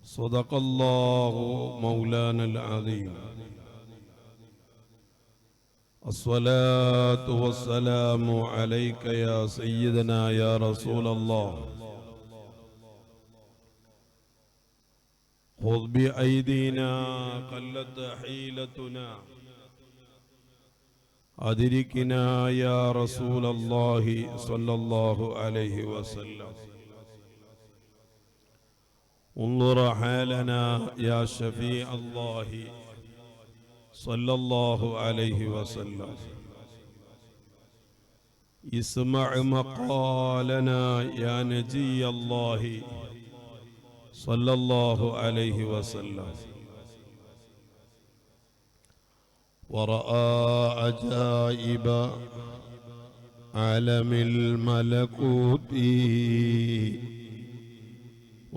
صدق الله مولانا العظيم. الصلاة والسلام عليك يا سيدنا يا رسول الله. خذ بأيدينا قلت حيلتنا أدركنا يا رسول الله صلى الله عليه وسلم. انظر حالنا يا شفيع الله صلى الله عليه وسلم. اسمع مقالنا يا نجي الله صلى الله عليه وسلم. ورأى عجائب عالم الملكوت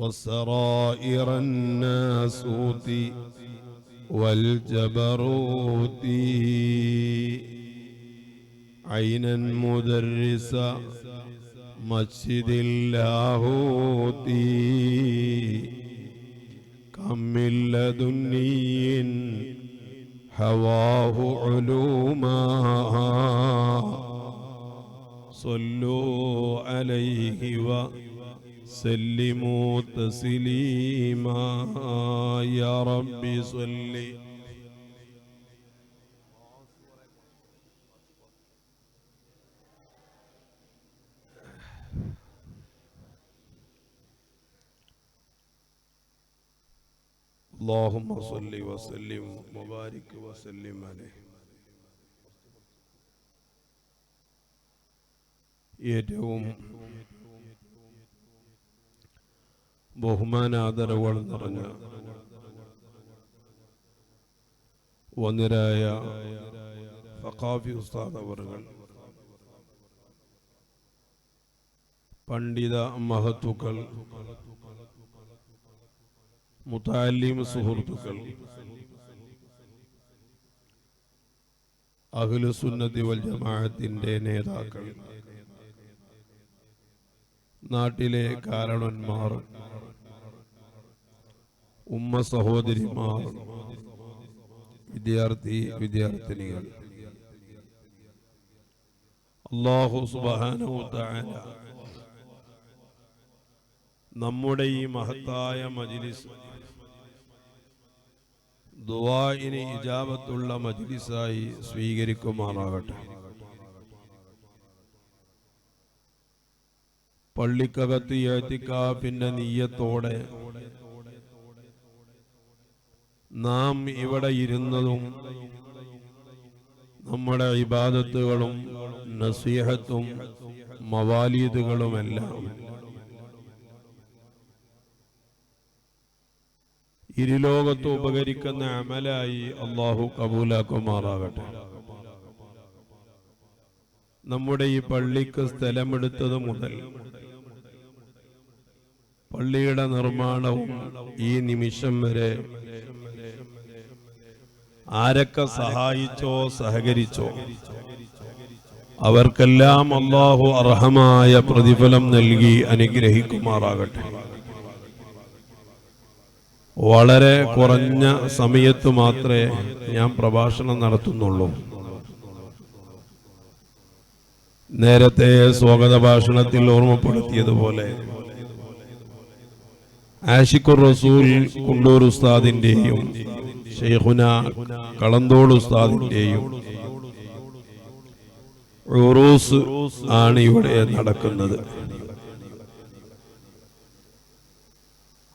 وسرائر الناسوت والجبروت. عينا مدرسة مسجد اللاهوت. كم من لدني هواه علوما. صلوا عليه وسلموا تسليما. يا ربي صل. اللهم صل وسلم وبارك وسلم عليه. ഏറ്റവും ബഹുമാനാദരവുകൾ നിറഞ്ഞ വന്ദ്യരായ ഫഖാഫി ഉസ്താദ് അവറുകൾ, പണ്ഡിത മഹത്തുക്കൾ, മുതഅല്ലിം സുഹൃത്തുക്കൾ, അഹ്ലുസുന്നത്തി വൽ ജമാഅത്തിന്റെ നേതാക്കൾ, നാട്ടിലെ കാരണന്മാർ, ഉമ്മ സഹോദരിമാർ, വിദ്യാർത്ഥിനികൾ, അല്ലാഹു സുബ്ഹാനഹു വ തആല നമ്മുടെ ഈ മഹത്തായ മജ്ലിസ് ദുആഇന് ഇജാബത്തുള്ള മജ്ലിസായി സ്വീകരിക്കുമാറാകട്ടെ. പള്ളിക്കകത്ത് ഇഅ്തികാഫിന്റെ നിയ്യത്തോടെ നാം ഇവിടെ ഇരുന്നതും നമ്മുടെ ഇബാദത്തുകളും നസീഹത്തും മവാലീദുകളുമെല്ലാം ഇരുലോകത്ത് ഉപകരിക്കുന്ന അമലായി അല്ലാഹു കബൂലാക്കുമാറാകട്ടെ. നമ്മുടെ ഈ പള്ളിക്ക് സ്ഥലമെടുത്തത് മുതൽ പള്ളിയുടെ നിർമ്മാണവും ഈ നിമിഷം വരെ ആരൊക്കെ സഹായിച്ചോ സഹകരിച്ചോ അവർക്കെല്ലാം അല്ലാഹു അർഹമായ പ്രതിഫലം നൽകി അനുഗ്രഹിക്കുമാറാകട്ടെ. വളരെ കുറഞ്ഞ സമയത്ത് മാത്രമേ ഞാൻ പ്രഭാഷണം നടത്തുന്നുള്ളൂ. നേരത്തെ സ്വാഗത ഭാഷണത്തിൽ ഓർമ്മപ്പെടുത്തിയതുപോലെ ആഷിഖുർ റസൂൽ കുണ്ടൂർ ഉസ്താദിന്റെയും ശൈഖുന കളന്തോട് ഉസ്താദിന്റെയും ഉറൂസ് ആണ് ഇവിടെ നടക്കുന്നത്.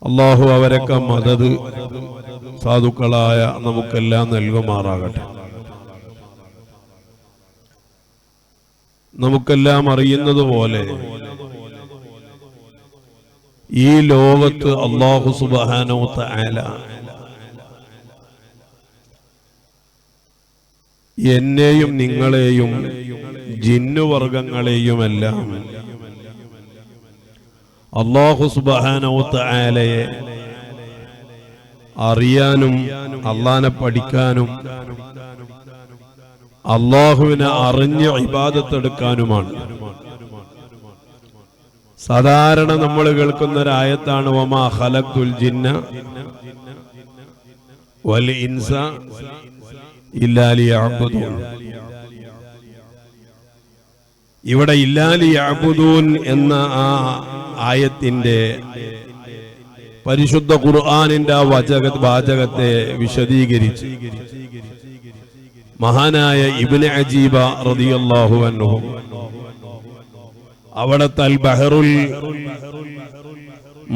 അല്ലാഹു അവരൊക്കെ മദദ് സാധുക്കളായ നമുക്കെല്ലാം നൽകുമാറാകട്ടെ. നമുക്കെല്ലാം അറിയുന്നത് പോലെ ഈ ലോകത്ത് അല്ലാഹു സുബ്ഹാനഹു വ തആല എന്നെയും നിങ്ങളെയും ജിന്നുവർഗങ്ങളെയുമെല്ലാം അല്ലാഹു സുബ്ഹാനഹു വ തആലയെ അറിയാനും അല്ലാഹനെ പഠിക്കാനും അല്ലാഹുവിനെ അറിഞ്ഞ് ഇബാദത്ത് എടുക്കാനുമാണ്. സാധാരണ നമ്മൾ കേൾക്കുന്ന ഒരു ആയത്താണ് വമാ ഖലഖ്തുൽ ജിന്ന വൽ ഇൻസ ഇല്ലാ ലിയഅ്ബുദൂൻ. ഇവിടെ ഇല്ലാ ലിയഅ്ബുദൂൻ എന്ന ആ ആയത്തിന്റെ പരിശുദ്ധ ഖുർആനിന്റെ ആ വാചകത്തെ വിശദീകരിച്ച് മഹാനായ ഇബ്നു അജീബ റളിയല്ലാഹു അൻഹു അവിടത്തെ അൽ ബഹറുൽ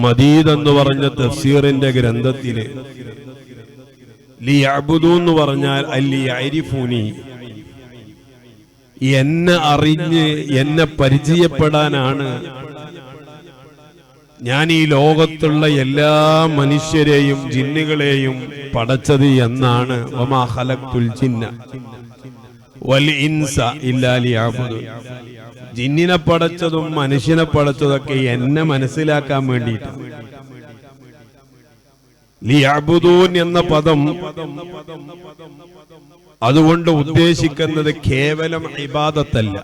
മദീദ് എന്ന് പറഞ്ഞ തഫ്സീറിന്റെ ഗ്രന്ഥത്തില് ലിയഅ്ബുദൂ എന്ന് പറഞ്ഞാൽ അലിയഅരിഫൂനി, എന്നെ അറിഞ്ഞ് എന്നെ പരിചയപ്പെടാനാണ് ഞാൻ ഈ ലോകത്തുള്ള എല്ലാ മനുഷ്യരെയും ജിന്നുകളെയും പടച്ചത് എന്നാണ് വമാ ഖലഖ്തുൽ ജിന്ന വൽ ഇൻസ ഇല്ലാ ലിയഅ്ബുദൂൻ. ജിന്നിനെ പടച്ചതും മനുഷ്യനെ പടച്ചതൊക്കെ എന്നെ മനസ്സിലാക്കാൻ വേണ്ടിയിട്ട്. ലിയഅ്ബുദൂൻ എന്ന പദം അതുകൊണ്ട് ഉദ്ദേശിക്കുന്നത് കേവലം ഇബാദത്തല്ല.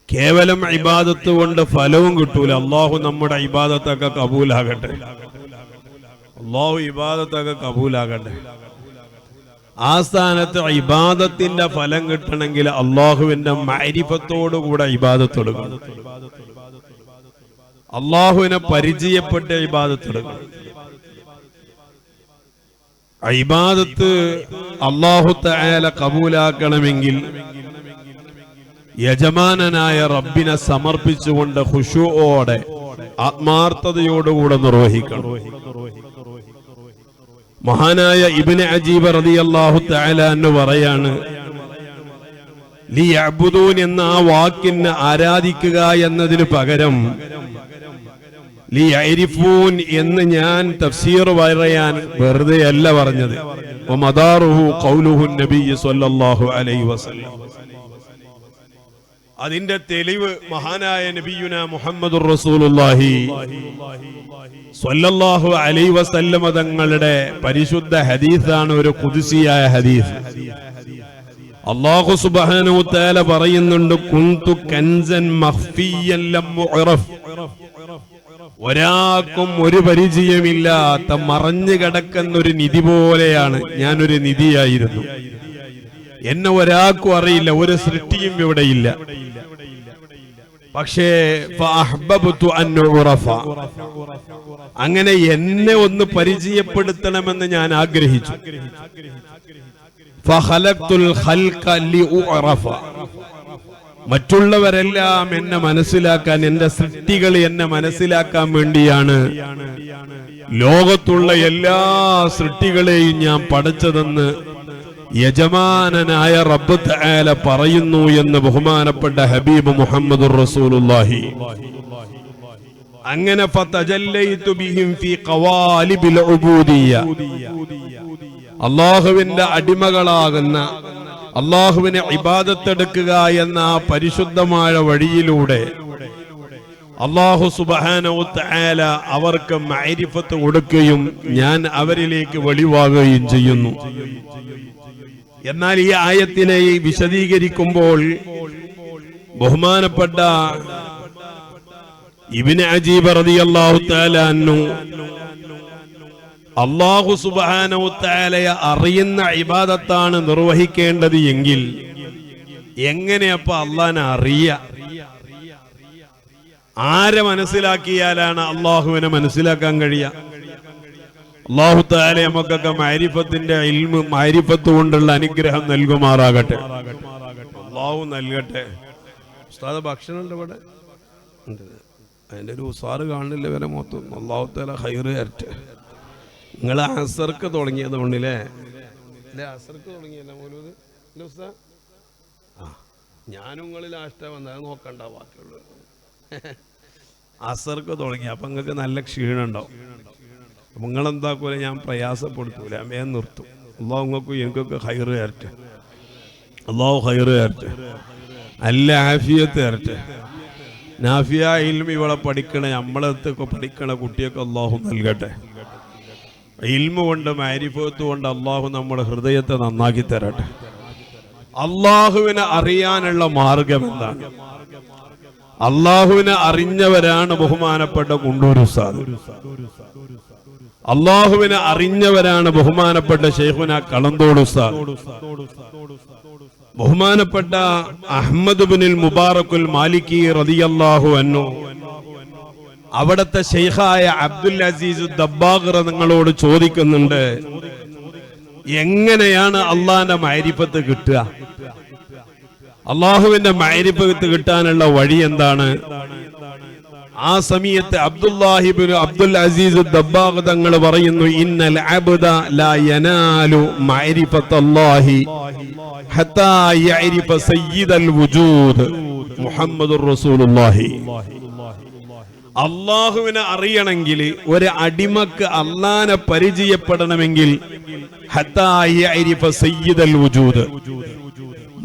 കേവലം ഇബാദത്ത് കൊണ്ട് ഫലവും കിട്ടൂല. അള്ളാഹു നമ്മുടെ ഇബാദത്തൊക്കെ കബൂലാകട്ടെ. അള്ളാഹു ഇബാദത്തൊക്കെ കബൂലാകട്ടെ. ആ സ്ഥാനത്ത് ഇബാദത്തിന്റെ ഫലം കിട്ടണമെങ്കിൽ അള്ളാഹുവിന്റെ മഅരിഫത്തോടുകൂടെ ഇബാദത്ത് എടുക്കണം. അള്ളാഹുവിനെ പരിചയപ്പെട്ട ഇബാദത്ത് എടുക്കണം. ഇബാദത്ത് അല്ലാഹു തആല കബൂലാക്കണമെങ്കിൽ യജമാനനായ റബ്ബിനെ സമർപ്പിച്ചുകൊണ്ട് ഖുശൂഓടെ ആത്മാർത്ഥതയോടുകൂടെ നിർവഹിക്കണം. മഹാനായ ഇബ്നു അജീബ് റളിയല്ലാഹു തആല എന്ന് പറയാണ്, ലിയഅ്ബുദൂൻ എന്ന ആ വാക്കിനെ ആരാധിക്കുക എന്നതിന് പകരം ലിയഅരിഫൂൻ എന്ന് ഞാൻ തഫ്സീർ പറയാൻ വെറുതെ അല്ല പറഞ്ഞത്. വമദാറുഹു ഖൗലുഹു നബിയ്യ സ്വല്ലല്ലാഹു അലൈഹി വസല്ലം. അതിന്റെ തെളിവ് മഹാനായ നബിയുനാ മുഹമ്മദുർ റസൂലുള്ളാഹി സ്വല്ലല്ലാഹു അലൈഹി വസല്ലം തങ്ങളുടെ പരിശുദ്ധ ഹദീസാണ്, ഒരു ഖുദ്സിയായ ഹദീസ്. അല്ലാഹു സുബ്ഹാനഹു തആല പറയുന്നുണ്ട്, കുന്തു കൻസൻ മഖ്ഫിയൻ ലം മുഅറഫ്. ഒരാൾക്കും ഒരു പരിചയമില്ലാത്ത മറഞ്ഞു കിടക്കുന്ന ഒരു നിധി പോലെയാണ് ഞാനൊരു നിധിയായിരുന്നു. എന്നെ ഒരാൾക്കും അറിയില്ല, ഒരു സൃഷ്ടിയും ഇവിടെയില്ല. പക്ഷേ അങ്ങനെ എന്നെ ഒന്ന് പരിചയപ്പെടുത്തണമെന്ന് ഞാൻ ആഗ്രഹിച്ചു. മറ്റുള്ളവരെല്ലാം എന്നെ മനസ്സിലാക്കാൻ, എന്റെ സൃഷ്ടികൾ എന്നെ മനസ്സിലാക്കാൻ വേണ്ടിയാണ് ലോകത്തുള്ള എല്ലാ സൃഷ്ടികളെയും ഞാൻ പടച്ചതെന്ന് യജമാനനായ റബ്ബ് തആല പറയുന്നു എന്ന് ബഹുമാനപ്പെട്ട ഹബീബ് മുഹമ്മദുർ റസൂലുള്ളാഹി. അങ്ങനെ ഫതജല്ലൈതു ബിഹിം ഫീ ഖവാലിബിൽ ഉബൂദിയ്യ, അല്ലാഹുവിന്റെ അടിമകളാകുന്ന, അല്ലാഹുവിനെ ഇബാദത്തെടുക്കുക എന്ന പരിശുദ്ധമായ വഴിയിലൂടെ അല്ലാഹു സുബ്ഹാനഹു തആല അവർക്ക് മഅരിഫത്ത് കൊടുക്കുകയും ഞാൻ അവരിലേക്ക് വെളിവാകുകയും ചെയ്യുന്നു. എന്നാൽ ഈ ആയത്തിനെ വിശദീകരിക്കുമ്പോൾ ബഹുമാനപ്പെട്ട ഇബ്നു അജീബ് റളിയല്ലാഹു തആല അൻഹു അല്ലാഹു സുബ്ഹാനഹു തആലയെ അറിയുന്ന ഇബാദത്താണ് നിർവഹിക്കേണ്ടത് എങ്കിൽ എങ്ങനെയപ്പ അല്ലാഹുവിനെ അറിയാ? ആരെ മനസ്സിലാക്കിയാലാണ് അല്ലാഹുവിനെ മനസ്സിലാക്കാൻ കഴിയുക? അല്ലാഹു തആല നമുക്കൊക്കെ മഅരിഫത്തിന്റെ ഇൽമ്, മഅരിഫത്ത് കൊണ്ടുള്ള അനുഗ്രഹം നൽകുമാറാകട്ടെ. അല്ലാഹു നൽകട്ടെ. ഉസ്താദ് ഭക്ഷണം ഉണ്ട് ഇവിടെ? അതിന്റെ ഒരു ഉസാറ് കാണില്ല വരെ മൊത്തം. അല്ലാഹു തആല ഖൈറ് തരട്ടെ. നിങ്ങൾ അസർക്ക് തുടങ്ങിയത് കൊണ്ടില്ലേ? അസർക്ക് തുടങ്ങിയല്ല മൗലൂദ് ഉസ്താദ്? ആ, ഞാനും നിങ്ങളിൽ ലാസ്റ്റ് വന്നത് നോക്കണ്ട, ബാക്കിയുള്ളത് അസർക്ക് തുടങ്ങി. അപ്പൊ നിങ്ങൾക്ക് നല്ല ക്ഷീണം ഉണ്ടാവും. നിങ്ങളെന്താക്കൂല, ഞാൻ പ്രയാസപ്പെടുത്തൂല, വേഗം നിർത്തും. അള്ളാഹു നിങ്ങൾക്കും എനിക്കൊക്കെ ഖൈറ് തരട്ടെ. അള്ളാഹു ഖൈറ് തരട്ടെ, നല്ല ആഫിയത്ത് തരട്ടെ. നാഫിയ ഇൽമ് ഇവിടെ പഠിക്കണ, നമ്മളടുത്തൊക്കെ പഠിക്കണ കുട്ടിയൊക്കെ അള്ളാഹു നൽകട്ടെ. ഇൽമ കൊണ്ട്, മഅരിഫത്ത് കൊണ്ട് അള്ളാഹു നമ്മുടെ ഹൃദയത്തെ നന്നാക്കി തരട്ടെ. അള്ളാഹുവിനെ അറിയാനുള്ള മാർഗം എന്താണ്? അള്ളാഹുവിനെ അറിഞ്ഞവരാണ് ബഹുമാനപ്പെട്ട കുണ്ടൂർ ഉസ്താദ്. അള്ളാഹുവിനെ അറിഞ്ഞവരാണ് ബഹുമാനപ്പെട്ട ശൈഖുന കളന്തോട് ഉസ്താദ്. ബഹുമാനപ്പെട്ട അഹ്മദ് ബിനുൽ മുബാറക്കുൽ മാലിക്കി റളിയല്ലാഹു അൻഹു അവിടത്തെ ശൈഖായ അബ്ദുൽ അസീസ് ദബ്ബാഗ് നിങ്ങളോട് ചോദിക്കുന്നുണ്ട്, എങ്ങനെയാണ് അള്ളാന്റെ മഅരിഫത്ത് കിട്ടുക? അള്ളാഹുവിന്റെ മഅരിഫത്ത് കിട്ടാനുള്ള വഴി എന്താണ്? ആ സമയത്ത് അബ്ദുൽ അസീസ് ദബ്ബാഗ് തങ്ങൾ പറയുന്നു, ഇന്നൽ അബ്ദ ലാ യനാലു മഅരിഫത്തല്ലാഹി ഹത്താ യഅരിഫ സയ്യിദൽ വുജൂദ് മുഹമ്മദുർ റസൂലുള്ളാഹി. അള്ളാഹുവിനെ അറിയണമെങ്കിൽ ഒരു അടിമക്ക് അള്ളാനെ പരിചയപ്പെടണമെങ്കിൽ ഹത്താ യഅരിഫ സയ്യിദൽ വുജൂദ്,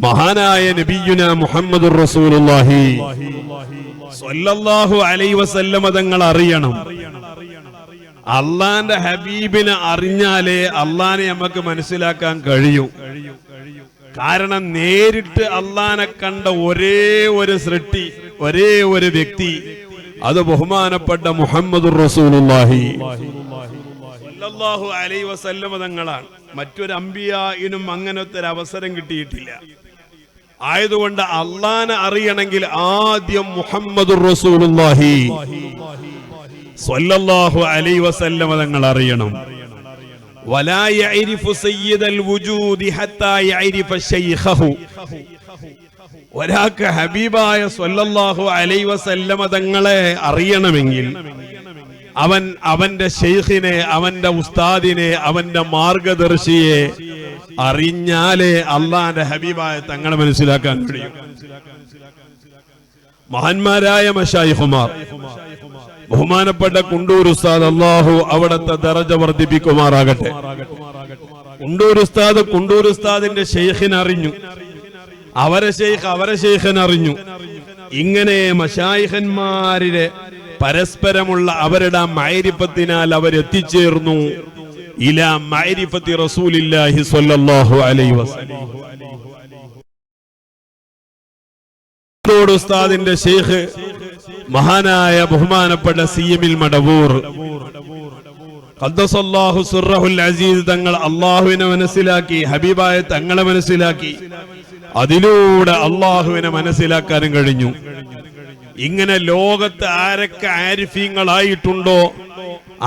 മഹാനായ നബിയുന മുഹമ്മദുർ റസൂലുള്ളാഹി സ്വല്ലല്ലാഹു അലൈഹി വസല്ലമ തങ്ങൾ അറിയണം. അള്ളാന്റെ ഹബീബിനെ അറിഞ്ഞാലേ അള്ളാനെ നമുക്ക് മനസ്സിലാക്കാൻ കഴിയൂ. കാരണം നേരിട്ട് അള്ളാനെ കണ്ട ഒരേ ഒരു സൃഷ്ടി, ഒരേ ഒരു വ്യക്തി, അത് ബഹുമാനപ്പെട്ട മുഹമ്മദുർ റസൂലുള്ളാഹി സ്വല്ലല്ലാഹു അലൈഹി വസല്ലമ തങ്ങളാണ്. മറ്റൊരു അമ്പിയായിനും അങ്ങനത്തെ ഒരു അവസരം കിട്ടിയിട്ടില്ല. ആയതുകൊണ്ട് അള്ളാനെ അറിയണമെങ്കിൽ ആദ്യം മുഹമ്മദുർ റസൂലുള്ളാഹി സ്വല്ലല്ലാഹു അലൈഹി വസല്ലമ തങ്ങൾ അറിയണം. വലാ യഅരിഫു സയ്യിദൽ വുജൂദി ഹത്താ യഅരിഫ ശൈഖഹു. ഒരാൾക്ക് ഹബീബായ സ്വല്ലല്ലാഹു അലൈഹി വസല്ലമ തങ്ങളെ അറിയണമെങ്കിൽ അവൻ അവന്റെ ശൈഖിനെ, അവന്റെ ഉസ്താദിനെ, അവന്റെ മാർഗദർശിയെ അറിഞ്ഞാലേ അള്ളാന്റെ ഹബീബായ തങ്ങളെ മനസ്സിലാക്കാൻ കഴിയും. മഹാന്മാരായ മശായിഖുമാർ, ബഹുമാനപ്പെട്ട കുണ്ടൂർ ഉസ്താദ്, അല്ലാഹു അവിടത്തെ ദറജ വർദ്ധിപ്പിക്കുമാറാകട്ടെ. കുണ്ടൂർ ഉസ്താദിന്റെ ശൈഖിനെ അറിഞ്ഞു, അവരെ ശൈഖിനെ അറിഞ്ഞു. ഇങ്ങനെ മശായിഖന്മാരിലെ പരസ്പരമുള്ള അവരുടെ മഅരിഫത്തിനാൽ അവരെത്തിച്ചേർന്നു ഇലാ മഅരിഫത്തി റസൂലില്ലാഹി സ്വല്ലല്ലാഹു അലൈഹി വസല്ലം. ഉസ്താദിന്റെ ശൈഖ് മഹാനായ ബഹുമാനപ്പെട്ട സിഎമിൽ മടവൂർ ഖദ്ദസല്ലാഹു സിർറഹുൽ അസീസ് തങ്ങൾ അല്ലാഹുവിനെ മനസ്സിലാക്കി, ഹബീബായ തങ്ങളെ മനസ്സിലാക്കി. അതിലൂടെ അല്ലാഹുവിനെ മനസ്സിലാക്കാനും കഴിഞ്ഞു. ഇങ്ങനെ ലോകത്ത് ആരൊക്കെ ആരിഫീങ്ങളായിട്ടുണ്ടോ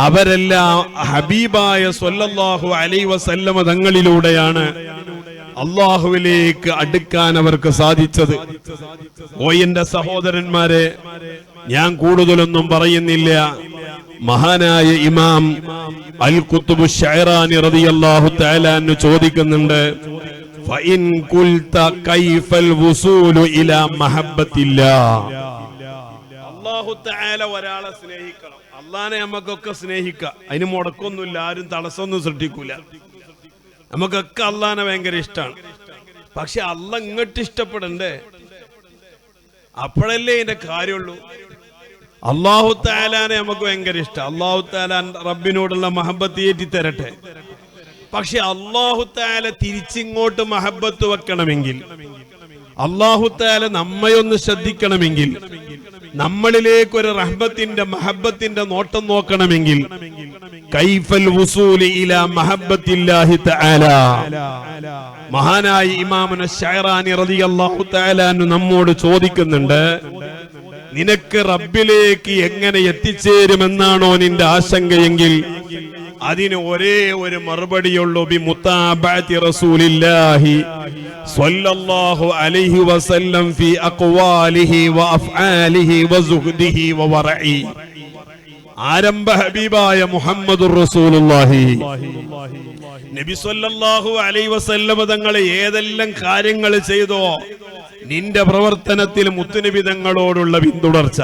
അവരെല്ലാം ഹബീബായ സ്വല്ലല്ലാഹു അലൈഹി വസല്ലമ തങ്ങളിലൂടെയാണ് അല്ലാഹുവിലേക്ക് അടുക്കാൻ അവർക്ക് സാധിച്ചത്. ഓ എന്റെ സഹോദരന്മാരെ, ഞാൻ കൂടുതലൊന്നും പറയുന്നില്ല. മഹാനായ ഇമാം അൽ ഖുത്ബു ശഅറാനി റളിയല്ലാഹു തആല അൻഹു ചോദിക്കുന്നുണ്ട്, ഫഇൻ ഖുൽത കൈഫൽ വുസൂലു ഇലാ മഹബ്ബത്തില്ലാഹ്. അല്ലാഹു തആല ഒരാളെ സ്നേഹിക്കണം. അല്ലാഹനെ നമുക്കൊക്കെ സ്നേഹിക്കാം, അതിന് മുടക്കൊന്നുമില്ല, ആരും തടസ്സമൊന്നും സൃഷ്ടിക്കൂല. നമുക്കൊക്കെ അല്ലാഹനെ ഭയങ്കര ഇഷ്ടമാണ്. പക്ഷെ അല്ലാഹ് ഇങ്ങോട്ട് ഇഷ്ടപ്പെടണ്ടേ? അപ്പോഴല്ലേ ഇതിന്റെ കാര്യമുള്ളൂ. അല്ലാഹു തആലാനെ നമുക്ക് ഭയങ്കര ഇഷ്ടം. അല്ലാഹു തആല റബ്ബിനോടുള്ള മഹബത്ത് ഏറ്റി തരട്ടെ. പക്ഷെ അല്ലാഹു തആല തിരിച്ചിങ്ങോട്ട് മഹബത്ത് വെക്കണമെങ്കിൽ, അല്ലാഹു തആല നമ്മയൊന്ന് ശ്രദ്ധിക്കണമെങ്കിൽ, നമ്മളിലേക്ക് ഒരു റഹ്മത്തിന്റെ മഹബത്തിന്റെ നോട്ടം നോക്കണമെങ്കിൽ, കൈഫൽ വുസൂലി ഇലാ മഹബ്ബത്തില്ലാഹി തആല. മഹാനായ ഇമാമുന ശഅറാനി റളിയല്ലാഹു തആല അൻഹു നമ്മോട് ചോദിക്കുന്നുണ്ട്, നിനക്ക് റബ്ബിലേക്ക് എങ്ങനെ എത്തിച്ചേരുമെന്നാണോ നിന്റെ ആശങ്കയെങ്കിൽ അതിന് ഒരേ ഒരു മറുപടിയുള്ളൂ, ബി മുതാബഅത്തി റസൂലില്ലാഹി സ്വല്ലല്ലാഹു അലൈഹി വസല്ലം ഫി അഖ്വാലിഹി വഅഫ്ആലിഹി വസുഹ്ദിഹി വവറഇ. ആരംഭ ഹബീബായ മുഹമ്മദുർ റസൂലുള്ളാഹി നബി സ്വല്ലല്ലാഹു അലൈഹി വസല്ലം തങ്ങൾ ഏതെല്ലാം കാര്യങ്ങൾ ചെയ്തോ, നിന്റെ പ്രവർത്തനത്തിൽ മുത്തുനബി തങ്ങളോടുള്ള പിന്തുടർച്ച,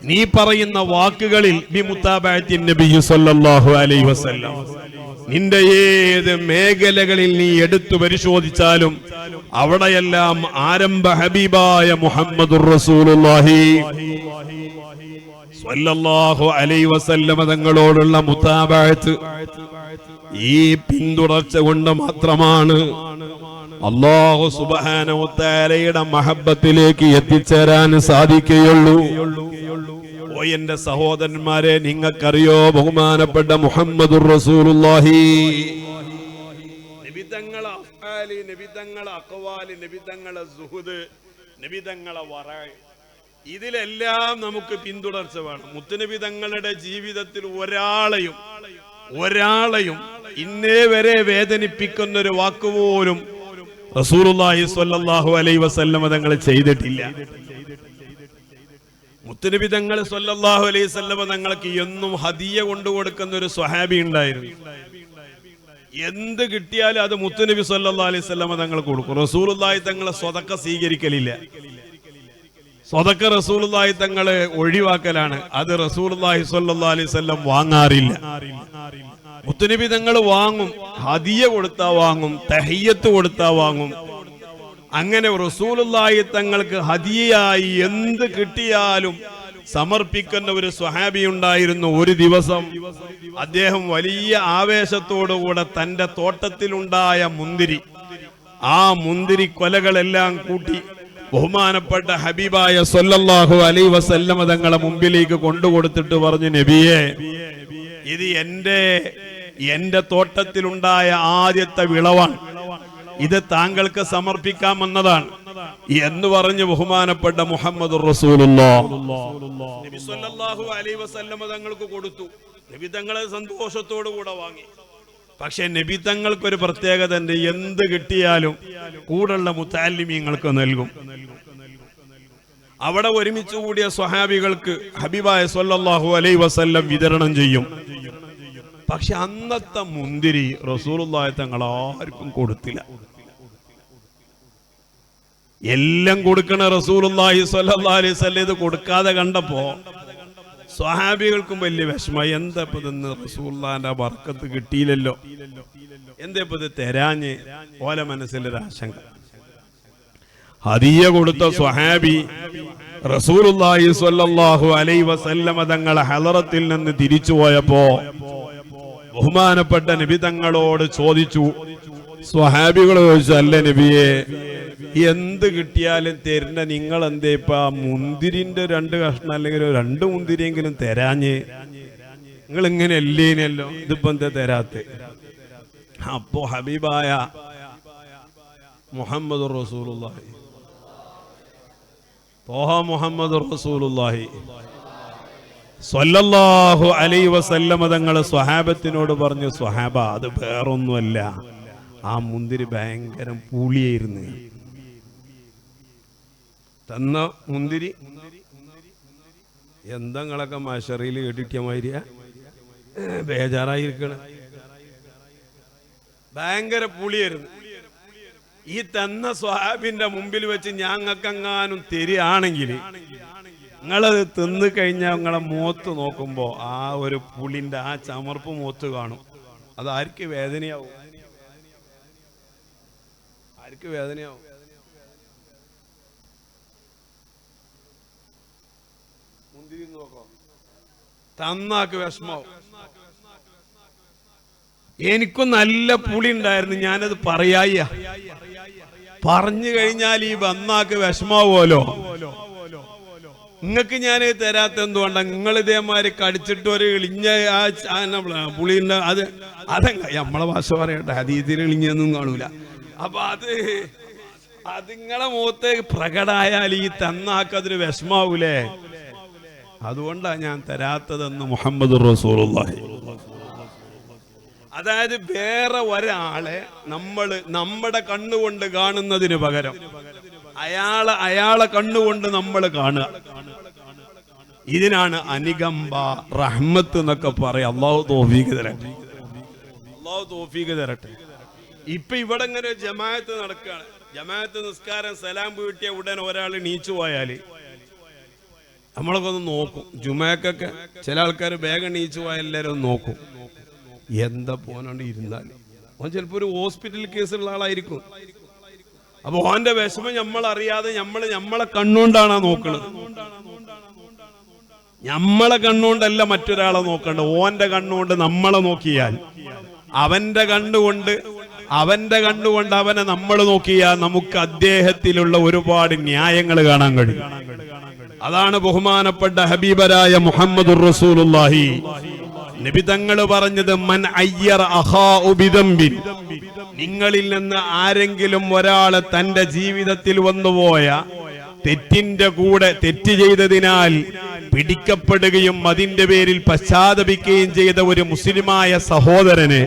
നീ പറയുന്ന വാക്കുകളിൽ ബി മുതാബഅത്തി നബി സ്വല്ലല്ലാഹു അലൈഹി വസല്ലം, നിന്റെ ഏത് മേഖലകളിൽ നീ എടുത്തു പരിശോധിച്ചാലും അവിടെയെല്ലാം ആരംഭ ഹബീബായ മുഹമ്മദുർ റസൂലുള്ളാഹി സ്വല്ലല്ലാഹു അലൈഹി വസല്ലം തങ്ങളോടുള്ള മുതാബഅത്ത്, ഈ പിന്തുടർച്ച കൊണ്ട് മാത്രമാണ് അല്ലാഹു സുബ്ഹാനഹു വ തആലയുടെ മഹബ്ബത്തിലേക്ക് എത്തിച്ചേരാൻ സാധിക്കുകയുള്ളൂ. ഓ എന്റെ സഹോദരന്മാരെ, നിങ്ങൾക്കറിയോ ബഹുമാനപ്പെട്ട മുഹമ്മദുർ റസൂലുള്ളാഹി നബിതങ്ങളെ അഫ്ആലി, നബിതങ്ങളെ അഖ്വാലി, നബിതങ്ങളെ സുഹുദ്, നബിതങ്ങളെ വറഅ്, ഇതിലെല്ലാം നമുക്ക് പിന്തുടർച്ച വേണം. മുത്തുനബി തങ്ങളുടെ ജീവിതത്തിൽ ഒരാളെയും ഇന്നേ വരെ വേദനിപ്പിക്കുന്ന ഒരു വാക്കുപോലും റസൂലുള്ളാഹി സ്വല്ലല്ലാഹു അലൈഹി വസല്ലം തങ്ങൾ ചെയ്തിട്ടില്ല. മുത്തുനബി തങ്ങൾ സ്വല്ലല്ലാഹു അലൈഹി വസല്ലം തങ്ങൾക്ക് എന്നും ഹദിയ കൊണ്ടു കൊടുക്കുന്ന ഒരു സ്വഹാബി ഉണ്ടായിരുന്നു. എന്ത് കിട്ടിയാലും അത് മുത്തുനബി സ്വല്ലല്ലാഹു അലൈഹി വസല്ലം തങ്ങൾ കൊടുക്കും. റസൂലുള്ളാഹി തങ്ങളെ സ്വതക്ക സ്വീകരിക്കലില്ല. സ്വതക്ക റസൂലുള്ളാഹി തങ്ങളെ ഒഴിവാക്കലാണ്. അത് റസൂലുള്ളാഹി സ്വല്ലല്ലാഹു അലൈഹി വസല്ലം വാങ്ങാറില്ല. മുത്തുനബി തങ്ങൾ വാങ്ങും, ഹദിയ കൊടുത്താ വാങ്ങും, തഹിയ്യത്ത് കൊടുത്താ വാങ്ങും. അങ്ങനെ റസൂലുള്ളാഹി തങ്ങൾക്ക് ഹദിയയായി എന്ത് കിട്ടിയാലും സമർപ്പിക്കുന്ന ഒരു സ്വഹാബി ഉണ്ടായിരുന്നു. ഒരു ദിവസം അദ്ദേഹം വലിയ ആവേശത്തോടുകൂടെ തന്റെ തോട്ടത്തിലുണ്ടായ ആ മുന്തിരി കൊലകളെല്ലാം കൂട്ടി ബഹുമാനപ്പെട്ട ഹബീബായ സ്വല്ലല്ലാഹു അലൈഹി വസല്ലം തങ്ങളെ മുമ്പിലേക്ക് കൊണ്ടുകൊടുത്തിട്ട് പറഞ്ഞു, നബിയേ, ഇത് എന്റെ തോട്ടത്തിലുണ്ടായ ആദ്യത്തെ വിളവാണ്, ഇത് താങ്കൾക്ക് സമർപ്പിക്കാമെന്നതാണ് എന്ന് പറഞ്ഞ് ബഹുമാനപ്പെട്ട മുഹമ്മദുർ റസൂലുള്ളാഹി നബി സ്വല്ലല്ലാഹു അലൈഹി വസല്ലം തങ്ങൾക്ക് കൊടുത്തു. നബി തങ്ങളെ സന്തോഷത്തോടു കൂടെ വാങ്ങി. പക്ഷെ നബി തങ്ങൾക്കൊരു പ്രത്യേകത ഉണ്ട്, എന്ത് കിട്ടിയാലും കൂടുള്ള മുത്തഅല്ലിമീങ്ങൾക്ക് നൽകും. അവിടെ ഒരുമിച്ച് കൂടിയ സ്വഹാബികൾക്ക് ഹബീബായ സ്വല്ലല്ലാഹു അലൈഹി വസല്ലം വിതരണം ചെയ്യും. പക്ഷെ അന്നത്തെ മുന്തിരി റസൂലുള്ളാഹി തങ്ങൾ ആർക്കും കൊടുത്തില്ല. എല്ലാം കൊടുക്കണ റസൂലുള്ളാഹി സ്വല്ലല്ലാഹു അലൈഹി വസല്ലം ഇത് കൊടുക്കാതെ കണ്ടപ്പോ സ്വഹാബികൾക്കും വലിയ വിഷമമായി. എന്താ ഇപ്പൊ ഇതെന്ന് റസൂലുള്ളാഹിന്റെ ബർക്കത്ത് കിട്ടിയില്ലല്ലോ, എന്താ ഇപ്പൊ ഇത് തരാഞ്ഞ്? ഓല മനസ്സിലൊരു ആശങ്ക. ഹദിയ കൊടുത്ത സ്വഹാബി റസൂലുള്ളാഹി സ്വല്ലല്ലാഹു അലൈഹി വസല്ലം തങ്ങളെ ഹളറത്തിൽ നിന്ന് തിരിച്ചു പോയപ്പോ ബഹുമാനപ്പെട്ട നബി തങ്ങളോട് ചോദിച്ചു. സ്വഹാബികൾ ചോദിച്ചു, അല്ല നബിയെ, എന്ത് കിട്ടിയാലും തരുന്ന നിങ്ങൾ എന്തേ ഇപ്പൊ മുന്തിരിന്റെ 2 കഷ്ണം അല്ലെങ്കിൽ 2 മുന്തിരിയെങ്കിലും തരാഞ്ഞ്? നിങ്ങൾ ഇങ്ങനെ അല്ലേനല്ലോ, ഇതിപ്പോ എന്താ തരാത്തെ? അപ്പോ ഹബീബായ മുഹമ്മദുർ റസൂലുള്ളാഹി മുഹമ്മദുർ റസൂലുള്ളാഹി സ്വല്ലല്ലാഹു അലൈഹി വസല്ലം തങ്ങളെ സ്വഹാബത്തിനോട് പറഞ്ഞു, സ്വഹാബ, അത് വേറൊന്നുമല്ല, ആ മുന്തിരി ഭയങ്കര പുളിയായിരുന്നു. തന്ന മുന്തിരി എന്തെങ്കിലൊക്കെ മഷറിയിൽ കേട്ടിട്ടിയ മാതിരിയ ബേജാറായിരിക്കണ, ഭയങ്കര പുളിയായിരുന്നു. ഈ തന്ന സ്വഹാബിന്റെ മുമ്പിൽ വെച്ച് ഞങ്ങൾക്കെങ്ങാനും തരികയാണെങ്കിൽ നിങ്ങളത് തിന്നു കഴിഞ്ഞാൽ നിങ്ങളെ മുഖത്ത് നോക്കുമ്പോ ആ ഒരു പുളിന്റെ ആ ചമർപ്പ് മുഖത്ത് കാണും. അത് ആർക്ക് വേദനയാവും? ആർക്ക് വേദനയാവും? മുന്തിരി നോക്കോ, തന്നാക്ക് വിഷമാവും. എനിക്കും നല്ല പുളി ഉണ്ടായിരുന്നു, ഞാനത് പറയാ. പറഞ്ഞു കഴിഞ്ഞാൽ ഈ വന്നാക്ക് വിഷമാവുമല്ലോ. നിങ്ങൾക്ക് ഞാൻ തരാത്ത എന്തുകൊണ്ടാ? നിങ്ങൾ ഇതേമാതിരി കടിച്ചിട്ട് ഒരു ഇളിഞ്ഞ പുളിയുണ്ട, നമ്മളെ ഭാഷ പറയട്ടെ, ഹദീസിൽ ഇളിഞ്ഞൊന്നും കാണൂല. അപ്പൊ അതിങ്ങളെ മുഖത്ത് പ്രകടായാൽ ഈ തന്നാക്കതൊരു വിഷമാവൂലേ? അതുകൊണ്ടാ ഞാൻ തരാത്തതെന്ന് മുഹമ്മദുർ റസൂലുള്ളാഹി. അതായത് വേറെ ഒരാളെ നമ്മുടെ കണ്ണുകൊണ്ട് കാണുന്നതിന് പകരം അയാളെ കണ്ണുകൊണ്ട് നമ്മൾ കാണുക. ഇതിനാണ് അനുകമ്പ, റഹ്മത്ത് എന്നൊക്കെ പറയാം. അല്ലാഹു തൗഫീഖ് തരട്ടെ, അല്ലാഹു തൗഫീഖ് തരട്ടെ. ഇപ്പൊ ഇവിടെ ഇങ്ങനെ ജമാഅത്ത് നടക്കുകയാണ്. ജമാഅത്ത് നിസ്കാരം സലാം വീട്ടിയ ഉടൻ ഒരാൾ നീച്ചു പോയാല് നമ്മളൊക്കെ ഒന്ന് നോക്കും. ജുമയ്ക്കൊക്കെ ചില ആൾക്കാർ വേഗം നീച്ചു പോയാൽ എല്ലാവരും ഒന്ന് നോക്കും, എന്താ പോനോണ്ട് ഇരുന്നാൽ. ഓൻ ചിലപ്പോ ഒരു ഹോസ്പിറ്റൽ കേസുള്ള ആളായിരിക്കും. അപ്പൊ ഓന്റെ വിഷമം നമ്മൾ അറിയാതെ നമ്മളെ കണ്ണുകൊണ്ടാണ് നോക്കുന്നത്. നമ്മളെ കണ്ണുകൊണ്ടല്ല മറ്റൊരാളെ നോക്കണ്ട, ഓന്റെ കണ്ണുകൊണ്ട് നമ്മളെ നോക്കിയാൽ അവന്റെ കണ്ണുകൊണ്ട് അവന്റെ കണ്ടുകൊണ്ട് അവനെ നമ്മൾ നോക്കിയാൽ നമുക്ക് അദ്ദേഹത്തിലുള്ള ഒരുപാട് ന്യായങ്ങൾ കാണാൻ കഴിയും. അതാണ് ബഹുമാനപ്പെട്ട ഹബീബരായ മുഹമ്മദുർ റസൂലുള്ളാഹി നബി തങ്ങൾ പറഞ്ഞത്, മൻ അയ്യറ അഖാഉ ബിദംബിൻ, നിങ്ങളിൽ നിന്ന് ആരെങ്കിലും ഒരാള് തന്റെ ജീവിതത്തിൽ വന്നുപോയ തെറ്റിന്റെ കൂടെ തെറ്റ് ചെയ്തതിനാൽ പിടിക്കപ്പെടുകയും അതിന്റെ പേരിൽ പശ്ചാത്തപിക്കുകയും ചെയ്ത ഒരു മുസ്ലിമായ സഹോദരന്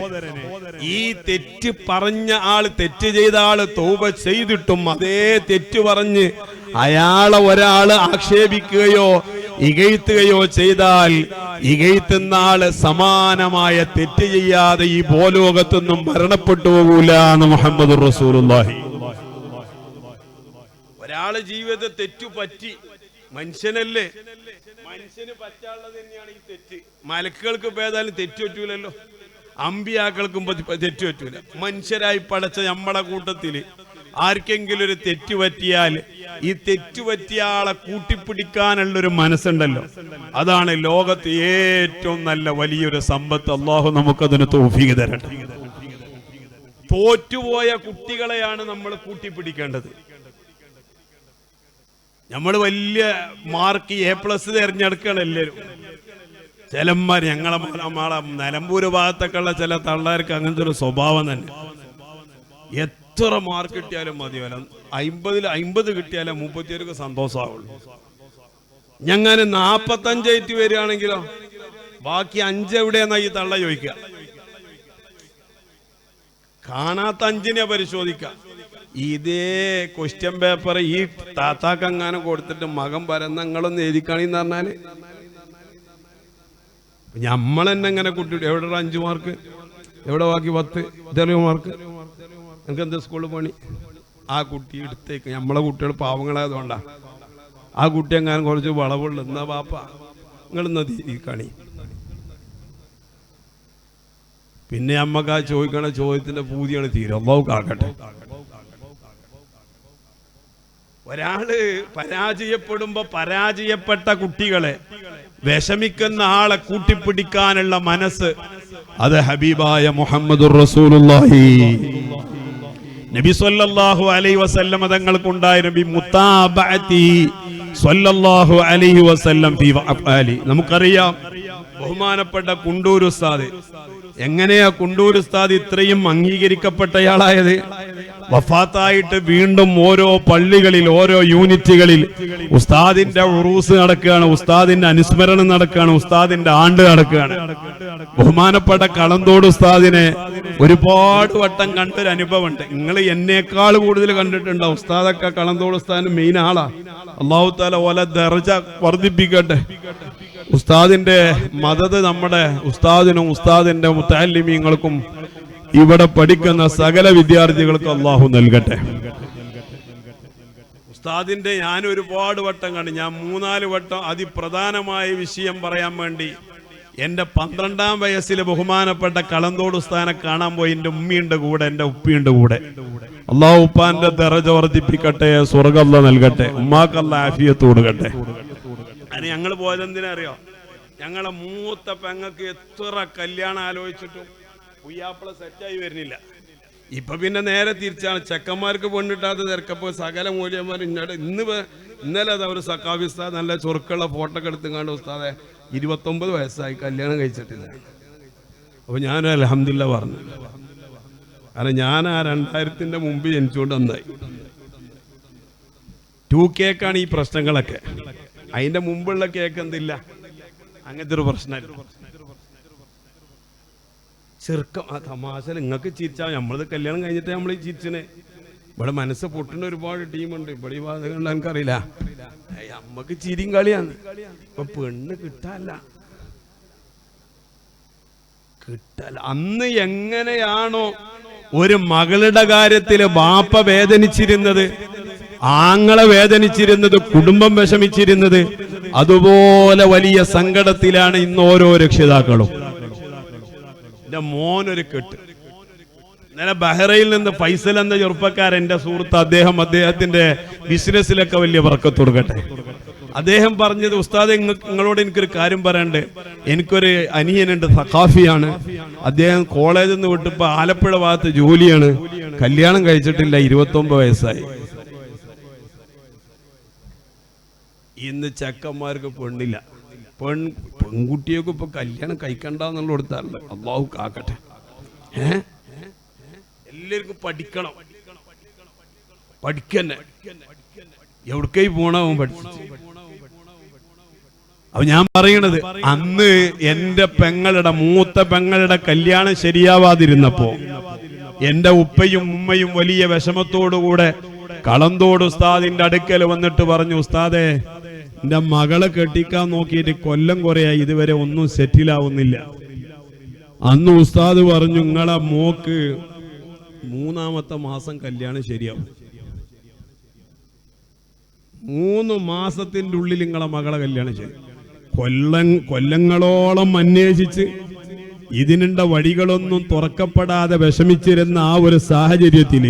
ഈ തെറ്റ് പറഞ്ഞ ആള്, തെറ്റ് ചെയ്ത ആള് തൗബ ചെയ്തിട്ടും അതേ തെറ്റ് പറഞ്ഞ് അയാളെ ഒരാള് ആക്ഷേപിക്കുകയോ ഇകഴ്ത്തുകയോ ചെയ്താൽ ഇകഴ്ത്തുന്ന ആള് സമാനമായ തെറ്റ് ചെയ്യാതെ ഈ ഭൂലോകത്തൊന്നും മരണപ്പെട്ടു പോകൂല എന്ന് മുഹമ്മദുർ റസൂലുള്ളാഹി. ഒരാള് ജീവിതത്തിൽ തെറ്റു പറ്റി, മനുഷ്യനല്ലേ, മനുഷ്യന് പറ്റാനുള്ളത് തന്നെയാണ് ഈ തെറ്റ്. മലക്കുകൾക്ക് ഏതായാലും തെറ്റു പറ്റൂലല്ലോ, അമ്പിയാക്കൾക്കും തെറ്റു പറ്റൂല. മനുഷ്യരായി പടച്ച നമ്മളെ കൂട്ടത്തില് ആർക്കെങ്കിലും ഒരു തെറ്റു പറ്റിയാൽ ഈ തെറ്റുപറ്റിയ ആളെ കൂട്ടിപ്പിടിക്കാനുള്ളൊരു മനസ്സുണ്ടല്ലോ, അതാണ് ലോകത്ത് ഏറ്റവും നല്ല വലിയൊരു സമ്പത്ത്. അള്ളാഹു നമുക്കതിന് തൗഫീഖ് തരട്ടെ. തോറ്റുപോയ കുട്ടികളെയാണ് നമ്മൾ കൂട്ടിപ്പിടിക്കേണ്ടത്. നമ്മൾ വലിയ മാർക്ക് A+ തിരഞ്ഞെടുക്കണം എല്ലാവരും. ചിലന്മാർ, ഞങ്ങളെ നിലമ്പൂര് ഭാഗത്തൊക്കെയുള്ള ചില തള്ളാർക്ക് അങ്ങനത്തെ ഒരു സ്വഭാവം തന്നെ. എത്ര മാർക്ക് കിട്ടിയാലും മതിയല്ല, 50 കിട്ടിയാലേ 30 സന്തോഷമാവുള്ളൂ. ഞങ്ങനെ 45 വരികയാണെങ്കിലോ ബാക്കി 5 എവിടെയെന്നാ ഈ തള്ള ചോദിക്കുക. കാണാത്ത 5നെ പരിശോധിക്കാം. ഇതേ ക്വസ്റ്റ്യൻ പേപ്പർ ഈ താത്താക്കങ്ങാനും കൊടുത്തിട്ട് മകൻ പരന്നങ്ങളൊന്ന് എഴുതിക്കാണെന്ന് പറഞ്ഞാല് നമ്മളെന്നെ എങ്ങനെ കുട്ടി എവിടെ 5 മാർക്ക്, എവിടെ ബാക്കി 10, ഇതറിയോ മാർക്ക്, എനിക്ക് എന്താ സ്കൂളിൽ പണി? ആ കുട്ടി എടുത്തേക്ക്. നമ്മളെ കുട്ടികൾ പാവങ്ങളായതുകൊണ്ടാ. ആ കുട്ടി എങ്ങാനും കുറച്ച് വളവുള്ളു, എന്നാ പാപ്പ നിങ്ങളെന്നാ ഈ കണി. പിന്നെ അമ്മക്ക് ആ ചോദിക്കണ ചോദ്യത്തിന്റെ പൂതിയാണ് തീരും. അള്ളാഹു കാക്കട്ടെ. ഒരാള് പരാജയപ്പെടുമ്പോ പരാജയപ്പെട്ട കുട്ടികളെ, വിഷമിക്കുന്ന ആളെ കൂട്ടിപ്പിടിക്കാനുള്ള മനസ്സ്, അത് ഹബീബായ മുഹമ്മദുർ റസൂലുള്ളാഹി നബി സല്ലല്ലാഹു അലൈഹി വസല്ലം തങ്ങൾക്കുണ്ടായിരുന്നു. ബി മുതാബഅതി സല്ലല്ലാഹു അലൈഹി വസല്ലം ഫി അഫ്ആലി. നമുക്കറിയാം ബഹുമാനപ്പെട്ട കുണ്ടൂർ ഉസ്താദ്, എങ്ങനെയാ കുണ്ടൂർ ഉസ്താദ് ഇത്രയും അംഗീകരിക്കപ്പെട്ടയാളായത്? വഫാത്തായിട്ട് വീണ്ടും ഓരോ പള്ളികളിൽ, ഓരോ യൂണിറ്റുകളിൽ ഉസ്താദിന്റെ ഉറൂസ് നടക്കുകയാണ്, ഉസ്താദിന്റെ അനുസ്മരണം നടക്കുകയാണ്, ഉസ്താദിന്റെ ആണ്ട് നടക്കുകയാണ്. ബഹുമാനപ്പെട്ട കളന്തോട് ഉസ്താദിനെ ഒരുപാട് വട്ടം കണ്ടൊരു അനുഭവമുണ്ട്. നിങ്ങൾ എന്നേക്കാൾ കൂടുതൽ കണ്ടിട്ടുണ്ടോ. ഉസ്താദൊക്കെ കളന്തോട് ഉസ്താദിന് മെയിൻ ആളാ. അല്ലാഹു തആല ഓല ദർജ വർദ്ധിപ്പിക്കട്ടെ. ഉസ്താദിന്റെ മദദ് നമ്മുടെ ഉസ്താദിനും ഉസ്താദിന്റെ മുതഅല്ലിമീങ്ങൾക്കും ഇവിടെ പഠിക്കുന്ന സകല വിദ്യാർത്ഥികൾക്കും അള്ളാഹു നൽകട്ടെ. ഉസ്താദിന്റെ ഞാൻ ഒരുപാട് വട്ടം കണ്ടു. ഞാൻ 3-4 വട്ടം അതിപ്രധാനമായ വിഷയം പറയാൻ വേണ്ടി എന്റെ 12ാം വയസ്സിൽ ബഹുമാനപ്പെട്ട കളന്തോട് ഉസ്താദിനെ കാണാൻ പോയി. എന്റെ ഉമ്മയുണ്ട് കൂടെ, എന്റെ ഉപ്പിയുണ്ട് കൂടെ. അള്ളാഹു ഉപ്പാന്റെ ദറജ വർദ്ധിപ്പിക്കട്ടെ, സ്വർഗ്ഗം അല്ലാഹു നൽകട്ടെ, ഉമ്മാക്ക് അല്ലാഹു ആഫിയത്ത് കൊടുക്കട്ടെ. അതിന് ഞങ്ങൾ പോയത് എന്തിനാ അറിയോ? ഞങ്ങളെ മൂത്ത പെങ്ങൾക്ക് എത്ര കല്യാണം ആലോചിച്ചിട്ടും പുയ്യാപ്പിള സെറ്റായി വരുന്നില്ല. ഇപ്പൊ പിന്നെ നേരെ തിരിച്ചാണ്. ചെക്കന്മാർക്ക് പെണ്ണിട്ടാത്ത തിരക്കപ്പോ സകല മൂല്യന്മാർ ഇന്നലെ അതാ ഒരു സക്കാഫി ഉസ്താദ് നല്ല ചൊറുക്കുള്ള ഫോട്ടോ ഒക്കെ എടുത്തുങ്ങാണ്ട്, ഉസ്താദെ 29 വയസ്സായി കല്യാണം കഴിച്ചിട്ടില്ല. അപ്പൊ ഞാൻ അൽഹംദുലില്ലാ പറഞ്ഞു. കാരണം ഞാൻ ആ 2000-ന്റെ മുമ്പ് ജനിച്ചുകൊണ്ട് വന്നായി. 2Kക്കാണ് ഈ പ്രശ്നങ്ങളൊക്കെ. അതിന്റെ മുമ്പുള്ള കേക്ക് എന്തില്ല, അങ്ങനത്തെ ഒരു പ്രശ്നമില്ല. ചെറുക്കം ആ തമാശ നിങ്ങൾക്ക് ചിരിച്ചാൽ നമ്മളത് കല്യാണം കഴിഞ്ഞിട്ട് നമ്മൾ ഈ ചിരിച്ചിനെ. ഇവിടെ മനസ്സ് പൊട്ടുന്ന ഒരുപാട് ടീമുണ്ട്. ഇവിടെ ഈ വാദങ്ങളുണ്ട്, എനിക്കറിയില്ല. അമ്മക്ക് ചിരിയും കളിയാണ്. ഇപ്പൊ പെണ്ണ് കിട്ടാല്ല. അന്ന് എങ്ങനെയാണോ ഒരു മകളുടെ കാര്യത്തില് ബാപ്പ വേദനിച്ചിരുന്നത്, ആങ്ങളെ വേദനിച്ചിരുന്നത്, കുടുംബം വിഷമിച്ചിരുന്നത്, അതുപോലെ വലിയ സങ്കടത്തിലാണ് ഇന്ന് ഓരോ രക്ഷിതാക്കളും. എന്റെ മോനൊരു കെട്ട്. ഇന്നലെ ബഹ്റൈനിൽ നിന്ന് ഫൈസൽ എന്ന ചെറുപ്പക്കാരൻ, എന്റെ സുഹൃത്ത്, അദ്ദേഹത്തിന്റെ ബിസിനസ്സിലൊക്കെ വലിയ ബർക്കത്ത് കൊടുക്കട്ടെ. അദ്ദേഹം പറഞ്ഞത്, ഉസ്താദെ നിങ്ങളോട് എനിക്കൊരു കാര്യം പറയാണ്ട്. എനിക്കൊരു അനിയനുണ്ട്, സഖാഫിയാണ്. അദ്ദേഹം കോളേജിൽ നിന്ന് വിട്ടിപ്പോ ആലപ്പുഴ ഭാഗത്ത് ജോലിയാണ്, കല്യാണം കഴിച്ചിട്ടില്ല, 29 വയസ്സായി. ഇന്ന് ചെക്കന്മാർക്ക് പെണ്ണില്ല. പെൺകുട്ടിയൊക്കെ ഇപ്പൊ കല്യാണം കഴിക്കണ്ടെന്നുള്ള കൊടുത്താറല്ലേ. അള്ളാഹു കാക്കട്ടെ. എല്ലാവർക്കും പഠിക്കണം, പഠിക്കന്നെ. എവിടേക്കായി പോണാവും പഠിച്ചു. അപ്പൊ ഞാൻ പറയണത്, അന്ന് എന്റെ മൂത്ത പെങ്ങളുടെ കല്യാണം ശരിയാവാതിരുന്നപ്പോ എന്റെ ഉപ്പയും ഉമ്മയും വലിയ വിഷമത്തോടുകൂടെ കളന്തോട് ഉസ്താദിന്റെ അടുക്കൽ വന്നിട്ട് പറഞ്ഞു, ഉസ്താദേ എന്റെ മകളെ കെട്ടിക്കാൻ നോക്കിയിട്ട് കൊല്ലം കുറയായി, ഇതുവരെ ഒന്നും സെറ്റിലാവുന്നില്ല. അന്ന് ഉസ്താദ് പറഞ്ഞു, നിങ്ങളെ മോക്ക് 3-ാമത്തെ മാസം കല്യാണം ശരിയാവും. 3 മാസത്തിന്റെ ഉള്ളിൽ നിങ്ങളെ മകളെ കല്യാണം ശരി. കൊല്ലങ്ങളോളം അന്വേഷിച്ച് ഇതിനുള്ള വഴികളൊന്നും തുറക്കപ്പെടാതെ വിഷമിച്ചിരുന്ന ആ ഒരു സാഹചര്യത്തിൽ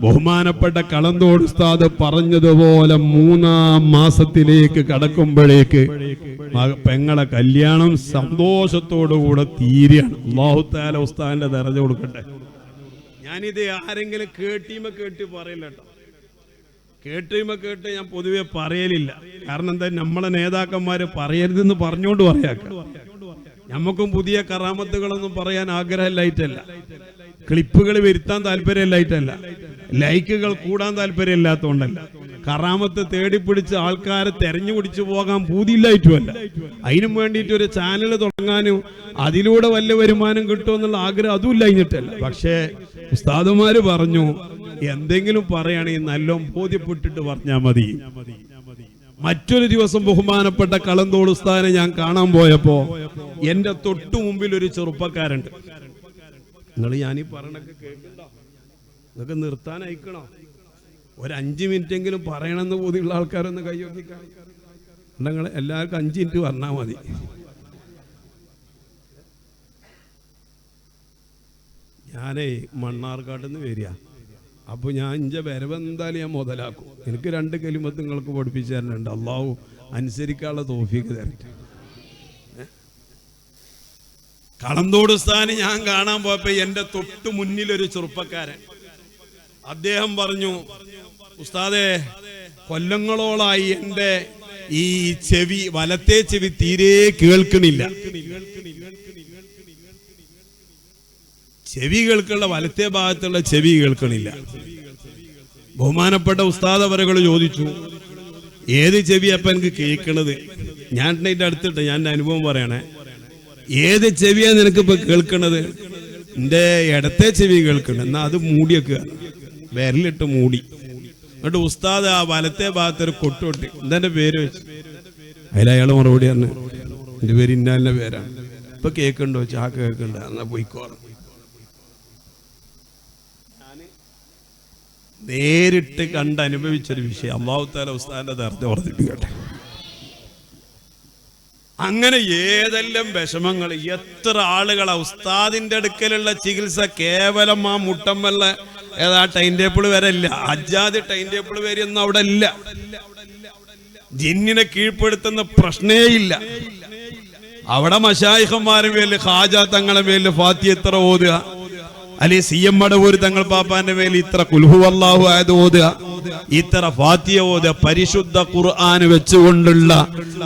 ബഹുമാനപ്പെട്ട കളന്തോട് ഉസ്താദ് പറഞ്ഞതുപോലെ 3-ാം മാസത്തിലേക്ക് കടക്കുമ്പോഴേക്ക് പെങ്ങളെ കല്യാണം സന്തോഷത്തോടുകൂടെ തീരെയാണ്. അല്ലാഹു തആല ഉസ്താദിന്റെ ദറജ കൊടുക്കട്ടെ. ഞാനിത് ആരെങ്കിലും കേട്ടി പറയില്ല കേട്ടോ. കേട്ട് ഞാൻ പൊതുവെ പറയലില്ല. കാരണം എന്താ, നമ്മളെ നേതാക്കന്മാര് പറയരുതെന്ന് പറഞ്ഞുകൊണ്ട് പറയാക്ക. നമുക്കും പുതിയ കറാമത്തുകളൊന്നും പറയാൻ ആഗ്രഹമില്ലായിട്ടല്ല, ക്ലിപ്പുകൾ വരുത്താൻ താല്പര്യമില്ലായിട്ടല്ല, ലൈക്കുകൾ കൂടാൻ താല്പര്യമില്ലാത്തതുകൊണ്ടല്ല, കറാമത്ത് തേടിപ്പിടിച്ച് ആൾക്കാരെ തെരഞ്ഞു പിടിച്ചു പോകാൻ പൂതിയില്ലായിട്ടുമല്ല. അതിനും വേണ്ടിയിട്ട് ഒരു ചാനൽ തുടങ്ങാനും അതിലൂടെ വല്ല വരുമാനം കിട്ടുമെന്നുള്ള ആഗ്രഹം അതും ഇല്ലാഞ്ഞിട്ടല്ല. പക്ഷേ ഉസ്താദുമാര് പറഞ്ഞു, എന്തെങ്കിലും പറയുകയാണെങ്കിൽ നല്ലോണം ബോധ്യപ്പെട്ടിട്ട് പറഞ്ഞാൽ മതി. മറ്റൊരു ദിവസം ബഹുമാനപ്പെട്ട കളന്തോട് ഉസ്താദിനെ ഞാൻ കാണാൻ പോയപ്പോ എന്റെ തൊട്ടു മുമ്പിൽ ഒരു ചെറുപ്പക്കാരുണ്ട്. നിങ്ങൾ ഞാനീ പറയണൊക്കെ കേൾക്കണ്ടോ? നിങ്ങൾക്ക് നിർത്താൻ അയക്കണോ? ഒരു 5 മിനിറ്റെങ്കിലും പറയണമെന്ന് ബോധ്യമുള്ള ആൾക്കാരൊന്ന് കൈയൊക്കിക്കാൻ. നിങ്ങൾ എല്ലാവർക്കും 5 മിനിറ്റ് പറഞ്ഞാൽ മതി. ഞാനേ മണ്ണാർക്കാട്ടിൽ നിന്ന് വരിക. അപ്പോൾ ഞാൻ ഇഞ്ച വരവ് എന്തായാലും ഞാൻ മുതലാക്കും. എനിക്ക് 2 കലിമത്ത് നിങ്ങൾക്ക് പഠിപ്പിച്ചു തരുന്നുണ്ട്. അള്ളാഹു അനുസരിക്കാനുള്ള തൗഫീഖ് തരട്ടെ. കളന്തോട് ഉസ്താദിനെ ഞാൻ കാണാൻ പോയപ്പോ എന്റെ തൊട്ടു മുന്നിലൊരു ചെറുപ്പക്കാരൻ. അദ്ദേഹം പറഞ്ഞു, ഉസ്താദേ കൊല്ലങ്ങളോളായി എന്റെ ഈ ചെവി, വലത്തെ ചെവി തീരെ കേൾക്കണില്ല. ചെവി കേൾക്കുള്ള വലത്തെ ഭാഗത്തുള്ള ചെവി കേൾക്കണില്ല. ബഹുമാനപ്പെട്ട ഉസ്താദ് അവരുകൾ ചോദിച്ചു, ഏത് ചെവി അപ്പൊ എനിക്ക് കേൾക്കണത്? ഞാൻ ഇതിന്റെ അടുത്തിട്ട് ഞാൻ എന്റെ അനുഭവം പറയണേ. ഏത് ചെവിയാ നിനക്ക് ഇപ്പൊ കേൾക്കണത്? എന്റെ ഇടത്തെ ചെവി കേൾക്കണത്. എന്നാ അത് മൂടിയൊക്കെ വിരലിട്ട് മൂടി. എന്നിട്ട് ഉസ്താദ് ആ വലത്തെ ഭാഗത്തൊരു കൊട്ടോട്ട്, എന്താ പേര് വെച്ച്? അതിലയാള് മറുപടി പറഞ്ഞു, എന്റെ പേര് ഇന്നാലിന്റെ പേരാണ്. ഇപ്പൊ കേൾക്കണ്ടോ? ആ കേൾക്കണ്ട. എന്നാ പോയിക്കോണം. നേരിട്ട് കണ്ട് അനുഭവിച്ചൊരു വിഷയം. അല്ലാഹു തആല ഉസ്താദിന്റെ ദർജ വർദ്ധിപ്പിക്കട്ടെ. അങ്ങനെ ഏതെല്ലാം വിഷമങ്ങൾ, എത്ര ആളുകളാ ഉസ്താദിന്റെ അടുക്കലുള്ള ചികിത്സ കേവലം ആ മുട്ടമ്മല്ല ഏതാ ടൈം ടേബിൾ വരെ ഇല്ല. അജാദ് ടൈം ടേബിൾ വരെയൊന്നും അവിടെ ഇല്ല. ജിന്നിനെ കീഴ്പ്പെടുത്തുന്ന പ്രശ്നേ ഇല്ല. അവിടെ മശായിഖന്മാരുടെ മേലിൽ, ഖാജ തങ്ങളെ മേലിൽ ഫാത്തിഹ എത്ര ഓതുക, അല്ലെ CM മടവൂര് തങ്ങൾ പാപ്പാന്റെ മേൽ ഇത്ര ഖുൽഹു വല്ലാഹു അഹദ് ഓതുക, ഇത്ര ഫാത്തിഹ ഓതുക. പരിശുദ്ധ ഖുർആൻ വെച്ചുകൊണ്ടുള്ള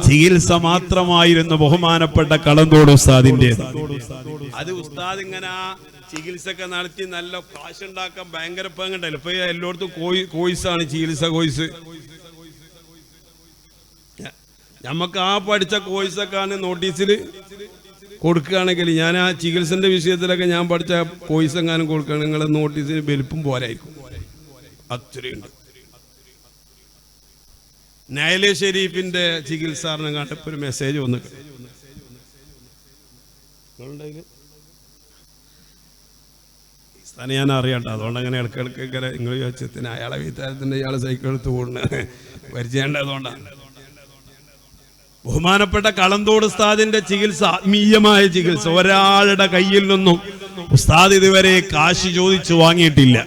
ചികിത്സ മാത്രമായിരുന്നു ബഹുമാനപ്പെട്ട കളന്തോട് ഉസ്താദിന്റേത്. അത് ഉസ്താദ് ഇങ്ങനെ ആ ചികിത്സയൊക്കെ നടത്തി നല്ല കാശുണ്ടാക്കാൻ ഭയങ്കര പങ്കുണ്ടല്ലോ. ഇപ്പൊ എല്ലായിടത്തും കോഴ്സാണ്, ചികിത്സ കോഴ്സ്. നമുക്ക് ആ പഠിച്ച കോഴ്സൊക്കെ നോട്ടീസിൽ കൊടുക്കുകയാണെങ്കിൽ, ഞാൻ ആ ചികിത്സന്റെ വിഷയത്തിലൊക്കെ ഞാൻ പഠിച്ച കോഴ്സ് എങ്ങാനും കൊടുക്കുകയാണെങ്കിൽ നിങ്ങളെ നോട്ടീസിന് വലുപ്പം പോരായിരിക്കും. അത്രയുണ്ട്. നൈലെ ഷെരീഫിന്റെ ചികിത്സാറിനെ കണ്ടപ്പോ ഒരു മെസ്സേജ് വന്നു. ഞാൻ അറിയാട്ടോ, അതുകൊണ്ട് അങ്ങനെ ഇടയ്ക്കിടയ്ക്ക് നിങ്ങൾ ചോദിച്ചത്തിന് അയാളെ വീട്ടാരത്തിന്റെ ഇയാളെ സൈക്കിൾ എടുത്ത് കൂടുന്നത് പരിചയമുണ്ടതുകൊണ്ടാണ്. ബഹുമാനപ്പെട്ട കളന്തോട് ഉസ്താദിന്റെ ചികിത്സ ആത്മീയമായ ചികിത്സ. ഒരാളുടെ കയ്യിൽ നിന്നും ഉസ്താദ് ഇതുവരെ കാശ് ചോദിച്ചു വാങ്ങിയിട്ടില്ല.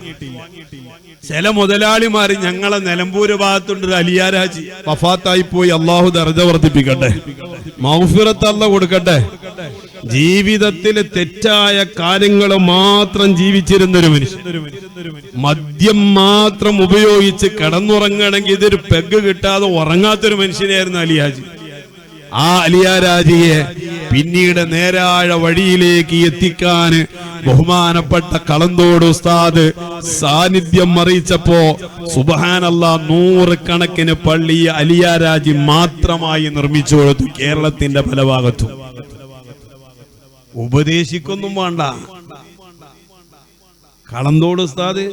ചില മുതലാളിമാര് ഞങ്ങളെ നിലമ്പൂര് ഭാഗത്തുണ്ട് അലിയാരാജി വഫാത്തായി പോയി. അള്ളാഹു ദർജ വർദ്ധിപ്പിക്കട്ടെ, മഗ്ഫിറത്ത് അല്ലാഹു കൊടുക്കട്ടെ. ജീവിതത്തിൽ തെറ്റായ കാര്യങ്ങൾ മാത്രം ജീവിച്ചിരുന്നൊരു മനുഷ്യൻ, മദ്യം മാത്രം ഉപയോഗിച്ച് കിടന്നുറങ്ങണമെങ്കിൽ ഇതൊരു പെഗ് കിട്ടാതെ ഉറങ്ങാത്തൊരു മനുഷ്യനായിരുന്നു അലിയാജി. ആ അലിയാരാജിയെ പിന്നീട് നേരായ വഴിയിലേക്ക് എത്തിക്കാൻ ബഹുമാനപ്പെട്ട കളന്തോട് ഉസ്താദ് സാന്നിധ്യം അറിയിച്ചപ്പോ സുബ്ഹാനല്ലാഹ് 100 കണക്കിന് പള്ളി അലിയാരാജി മാത്രമായി നിർമ്മിച്ചു കൊടുത്തു കേരളത്തിന്റെ പല ഭാഗത്തും. ഉപദേശിക്കൊന്നും വേണ്ട. കളന്തോട് ഉസ്താദ്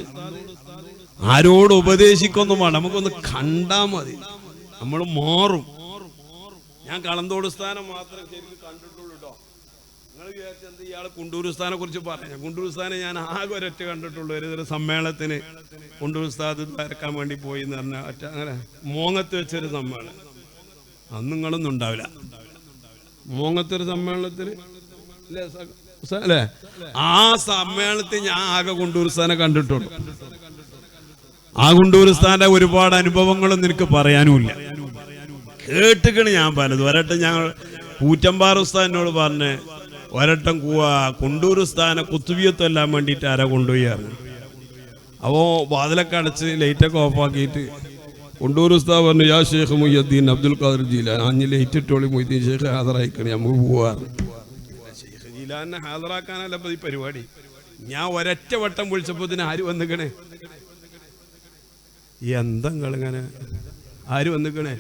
ആരോട് ഉപദേശിക്കൊന്നും വേണ്ട, നമുക്കൊന്ന് കണ്ടാ മതി, നമ്മൾ മാറും. ഞാൻ കളന്തോട് സ്ഥാനം മാത്രമേ ശരിക്കും കണ്ടിട്ടുള്ളൂ കേട്ടോ. നിങ്ങൾ വിചാരിച്ചെന്ത് ഇയാൾ കുണ്ടൂർ സ്ഥാനെ കുറിച്ച് പറഞ്ഞു. കുണ്ടൂർ സ്ഥാനം ഞാൻ ആകെ ഒരൊറ്റ കണ്ടിട്ടുള്ളൂ. ഒരു സമ്മേളനത്തിന് കുണ്ടൂർ സ്ഥാനത്ത് വരക്കാൻ വേണ്ടി പോയി എന്ന് പറഞ്ഞാൽ ഒറ്റ അങ്ങനെ മോങ്ങത്ത് വെച്ചൊരു സമ്മേളനം. അന്ന് നിങ്ങളൊന്നും ഉണ്ടാവില്ല. മോങ്ങത്തൊരു സമ്മേളനത്തിന് അല്ലേ, ആ സമ്മേളനത്തിൽ ഞാൻ ആകെ കുണ്ടൂർ സ്ഥാനം കണ്ടിട്ടുള്ളൂ. ആ കുണ്ടൂർ സ്ഥാന്റെ ഒരുപാട് അനുഭവങ്ങളൊന്നും എനിക്ക് പറയാനുമില്ല, കേട്ടിക്കണ് ഞാൻ പലതും. ഒരട്ടം ഞങ്ങൾ കൂറ്റമ്പാറ ഉസ്താദിനോട് പറഞ്ഞ് ഒരട്ടം കുണ്ടൂർ ഉസ്താദിനെ കുത്തുബിയത്തെല്ലാം വേണ്ടിയിട്ട് ആരാ കൊണ്ടുപോയായിരുന്നു. അപ്പോൾ വാതിലൊക്കെ അടച്ച് ലൈറ്റൊക്കെ ഓഫാക്കിയിട്ട് കുണ്ടൂർ ഉസ്താദ് പറഞ്ഞു, യാ ഷെയ്ഖ് മുയ്യദ്ദീൻ അബ്ദുൽ ഖാദിർ ജീലാനി, അഞ്ഞ് ലൈറ്റ് ഇട്ടോളി മൊയ്തീൻ ഷെയ്ഖ് ഹാജറായിക്കണേ, നമുക്ക് പോവാറ്. ഷെയ്ഖ് ജീലാനെ ഹാജറാക്കാനല്ല ഈ പരിപാടി. ഞാൻ ഒരൊറ്റ വട്ടം വിളിച്ചപ്പോൾ ഇതിന് ആര് വന്നിക്കണേ, എന്തെങ്ങളിങ്ങനെ ആര് വന്നിക്കണേ,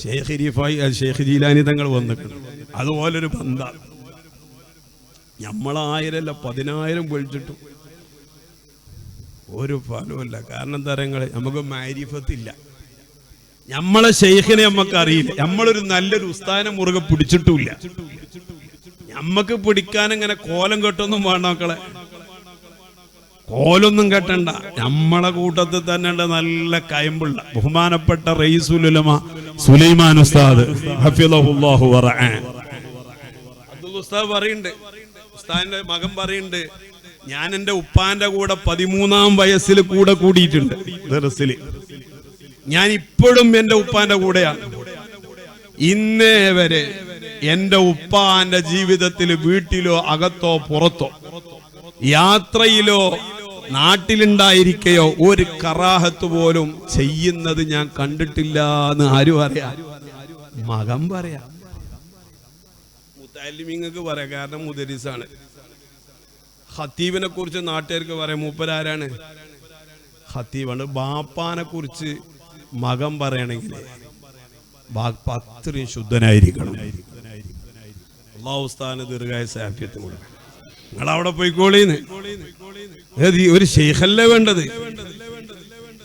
ഷെയ്ഖ് റിഫായി ഷെയ്ഖ് ജീലാനി തങ്ങൾ വന്നിട്ടുണ്ട്. അതുപോലൊരു ബന്ധം. നമ്മളായിരല്ല 10,000 വിളിച്ചിട്ടും ഒരു ഫലവുമില്ല. കാരണം എന്താ പറയുക, നമുക്ക് മാരിഫത്തില്ല. നമ്മളെ ഷെയ്ഖിനെ നമുക്ക് അറിയില്ല. നമ്മളൊരു നല്ലൊരു ഉസ്താദിനെ മുറുകെ പിടിച്ചിട്ടുമില്ല. നമ്മക്ക് പിടിക്കാൻ ഇങ്ങനെ കോലം കെട്ടൊന്നും വേണ്ട മക്കളെ, കോലൊന്നും കെട്ടണ്ട. നമ്മളെ കൂട്ടത്തിൽ തന്നെ ഉണ്ട് നല്ല കയമ്പുള്ള ബഹുമാനപ്പെട്ട റഈസുൽ ഉലമ സുലൈമാൻ ഉസ്താദ് ഹഫിളഹുല്ലാഹു വറഅ. അബ്ദുൽ ഉസ്താദ് പറയുന്നുണ്ട്, ഉസ്താദിന്റെ മകൻ പറയുന്നുണ്ട്, ഞാൻ എൻ്റെ ഉപ്പാന്റെ കൂടെ 13-ാം വയസ്സിൽ കൂടെ കൂടിയിട്ടുണ്ട് ദർസിൽ. ഞാൻ ഇപ്പോഴും എൻ്റെ ഉപ്പാന്റെ കൂടെയാണ്. ഇന്നേ വരെ എൻ്റെ ഉപ്പാന്റെ ജീവിതത്തിൽ വീട്ടിലോ അകത്തോ പുറത്തോ യാത്രയിലോ നാട്ടിലുണ്ടായിരിക്കയോ ഒരു കറാഹത്ത് പോലും ചെയ്യുന്നത് ഞാൻ കണ്ടിട്ടില്ല എന്ന് ആരും അറിയാം, മകൻ പറയാം. മുത്തഅല്ലിമീങ്ങൾക്ക് പറയാം, കാരണം മുദരിസാണ്. ഖത്തീബിനെ കുറിച്ച് നാട്ടുകാർക്ക് പറയാം, മൂപ്പരാരാണ്, ഖത്തീബാണ്. ബാപ്പാനെ കുറിച്ച് മകൻ പറയണമെങ്കിൽ ബാപ്പ അത്രയും ശുദ്ധനായിരിക്കണം. അല്ലാഹു ഉസ്താദിന് ദീർഘായുസ്സും ആഫിയത്തും കൊടുക്കട്ടെ. നിങ്ങളവിടെ പോയിക്കോളീന്ന്. ഒരു ശൈഖല്ലേ വേണ്ടത്.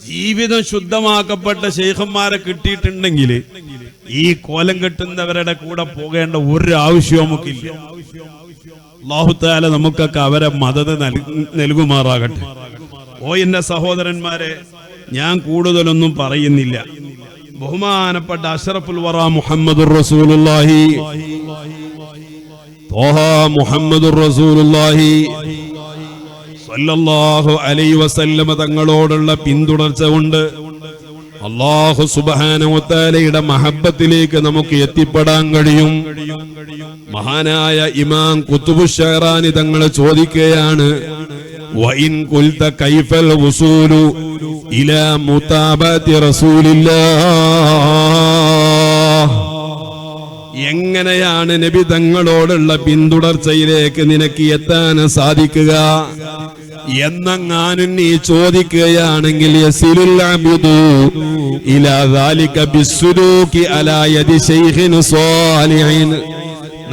ജീവിതം ശുദ്ധമാക്കപ്പെട്ട ശൈഖന്മാരെ കിട്ടിയിട്ടുണ്ടെങ്കിൽ ഈ കോലം കെട്ടുന്നവരുടെ കൂടെ പോകേണ്ട ഒരു ആവശ്യവും നമുക്കില്ല. അല്ലാഹു തആല നമുക്കൊക്കെ അവരെ മദദ് നൽകുമാറാകട്ടെ. ഓ എന്റെ സഹോദരന്മാരെ, ഞാൻ കൂടുതലൊന്നും പറയുന്നില്ല. ബഹുമാനപ്പെട്ട അഷ്റഫുൽ വറ മുഹമ്മദുർ റസൂലുള്ളാഹി മുഹമ്മദുർ റസൂലുള്ളാഹി സ്വല്ലല്ലാഹു അലൈഹി വസല്ലമ തങ്ങളോടുള്ള പിന്തുടർച്ച കൊണ്ട് അല്ലാഹു സുബ്ഹാനഹു വ തആലയുടെ മഹബ്ബത്തിലേക്ക് നമുക്ക് എത്തിപ്പെടാൻ കഴിയും. മഹാനായ ഇമാം ഖുതുബുശ് ശഅറാനി തങ്ങൾ ചോദിക്കുകയാണ്, വഇൻ ഖുൽത കൈഫൽ വുസൂലു ഇലാ മുതാബഅത്തി റസൂലില്ലാഹ്, എങ്ങനെയാണ് നബി തങ്ങളോടുള്ള പിന്തുടർച്ചയിലേക്ക് നിനക്ക് എത്താൻ സാധിക്കുക എന്നെങ്ങാനും നീ ചോദിക്കുകയാണെങ്കിൽ യസിലുൽ അബ്ദു ഇലാ ദാലിക ബിസ്സുലൂകി അലാ യദി ശൈഖിൻ സ്വാലിഹിൻ,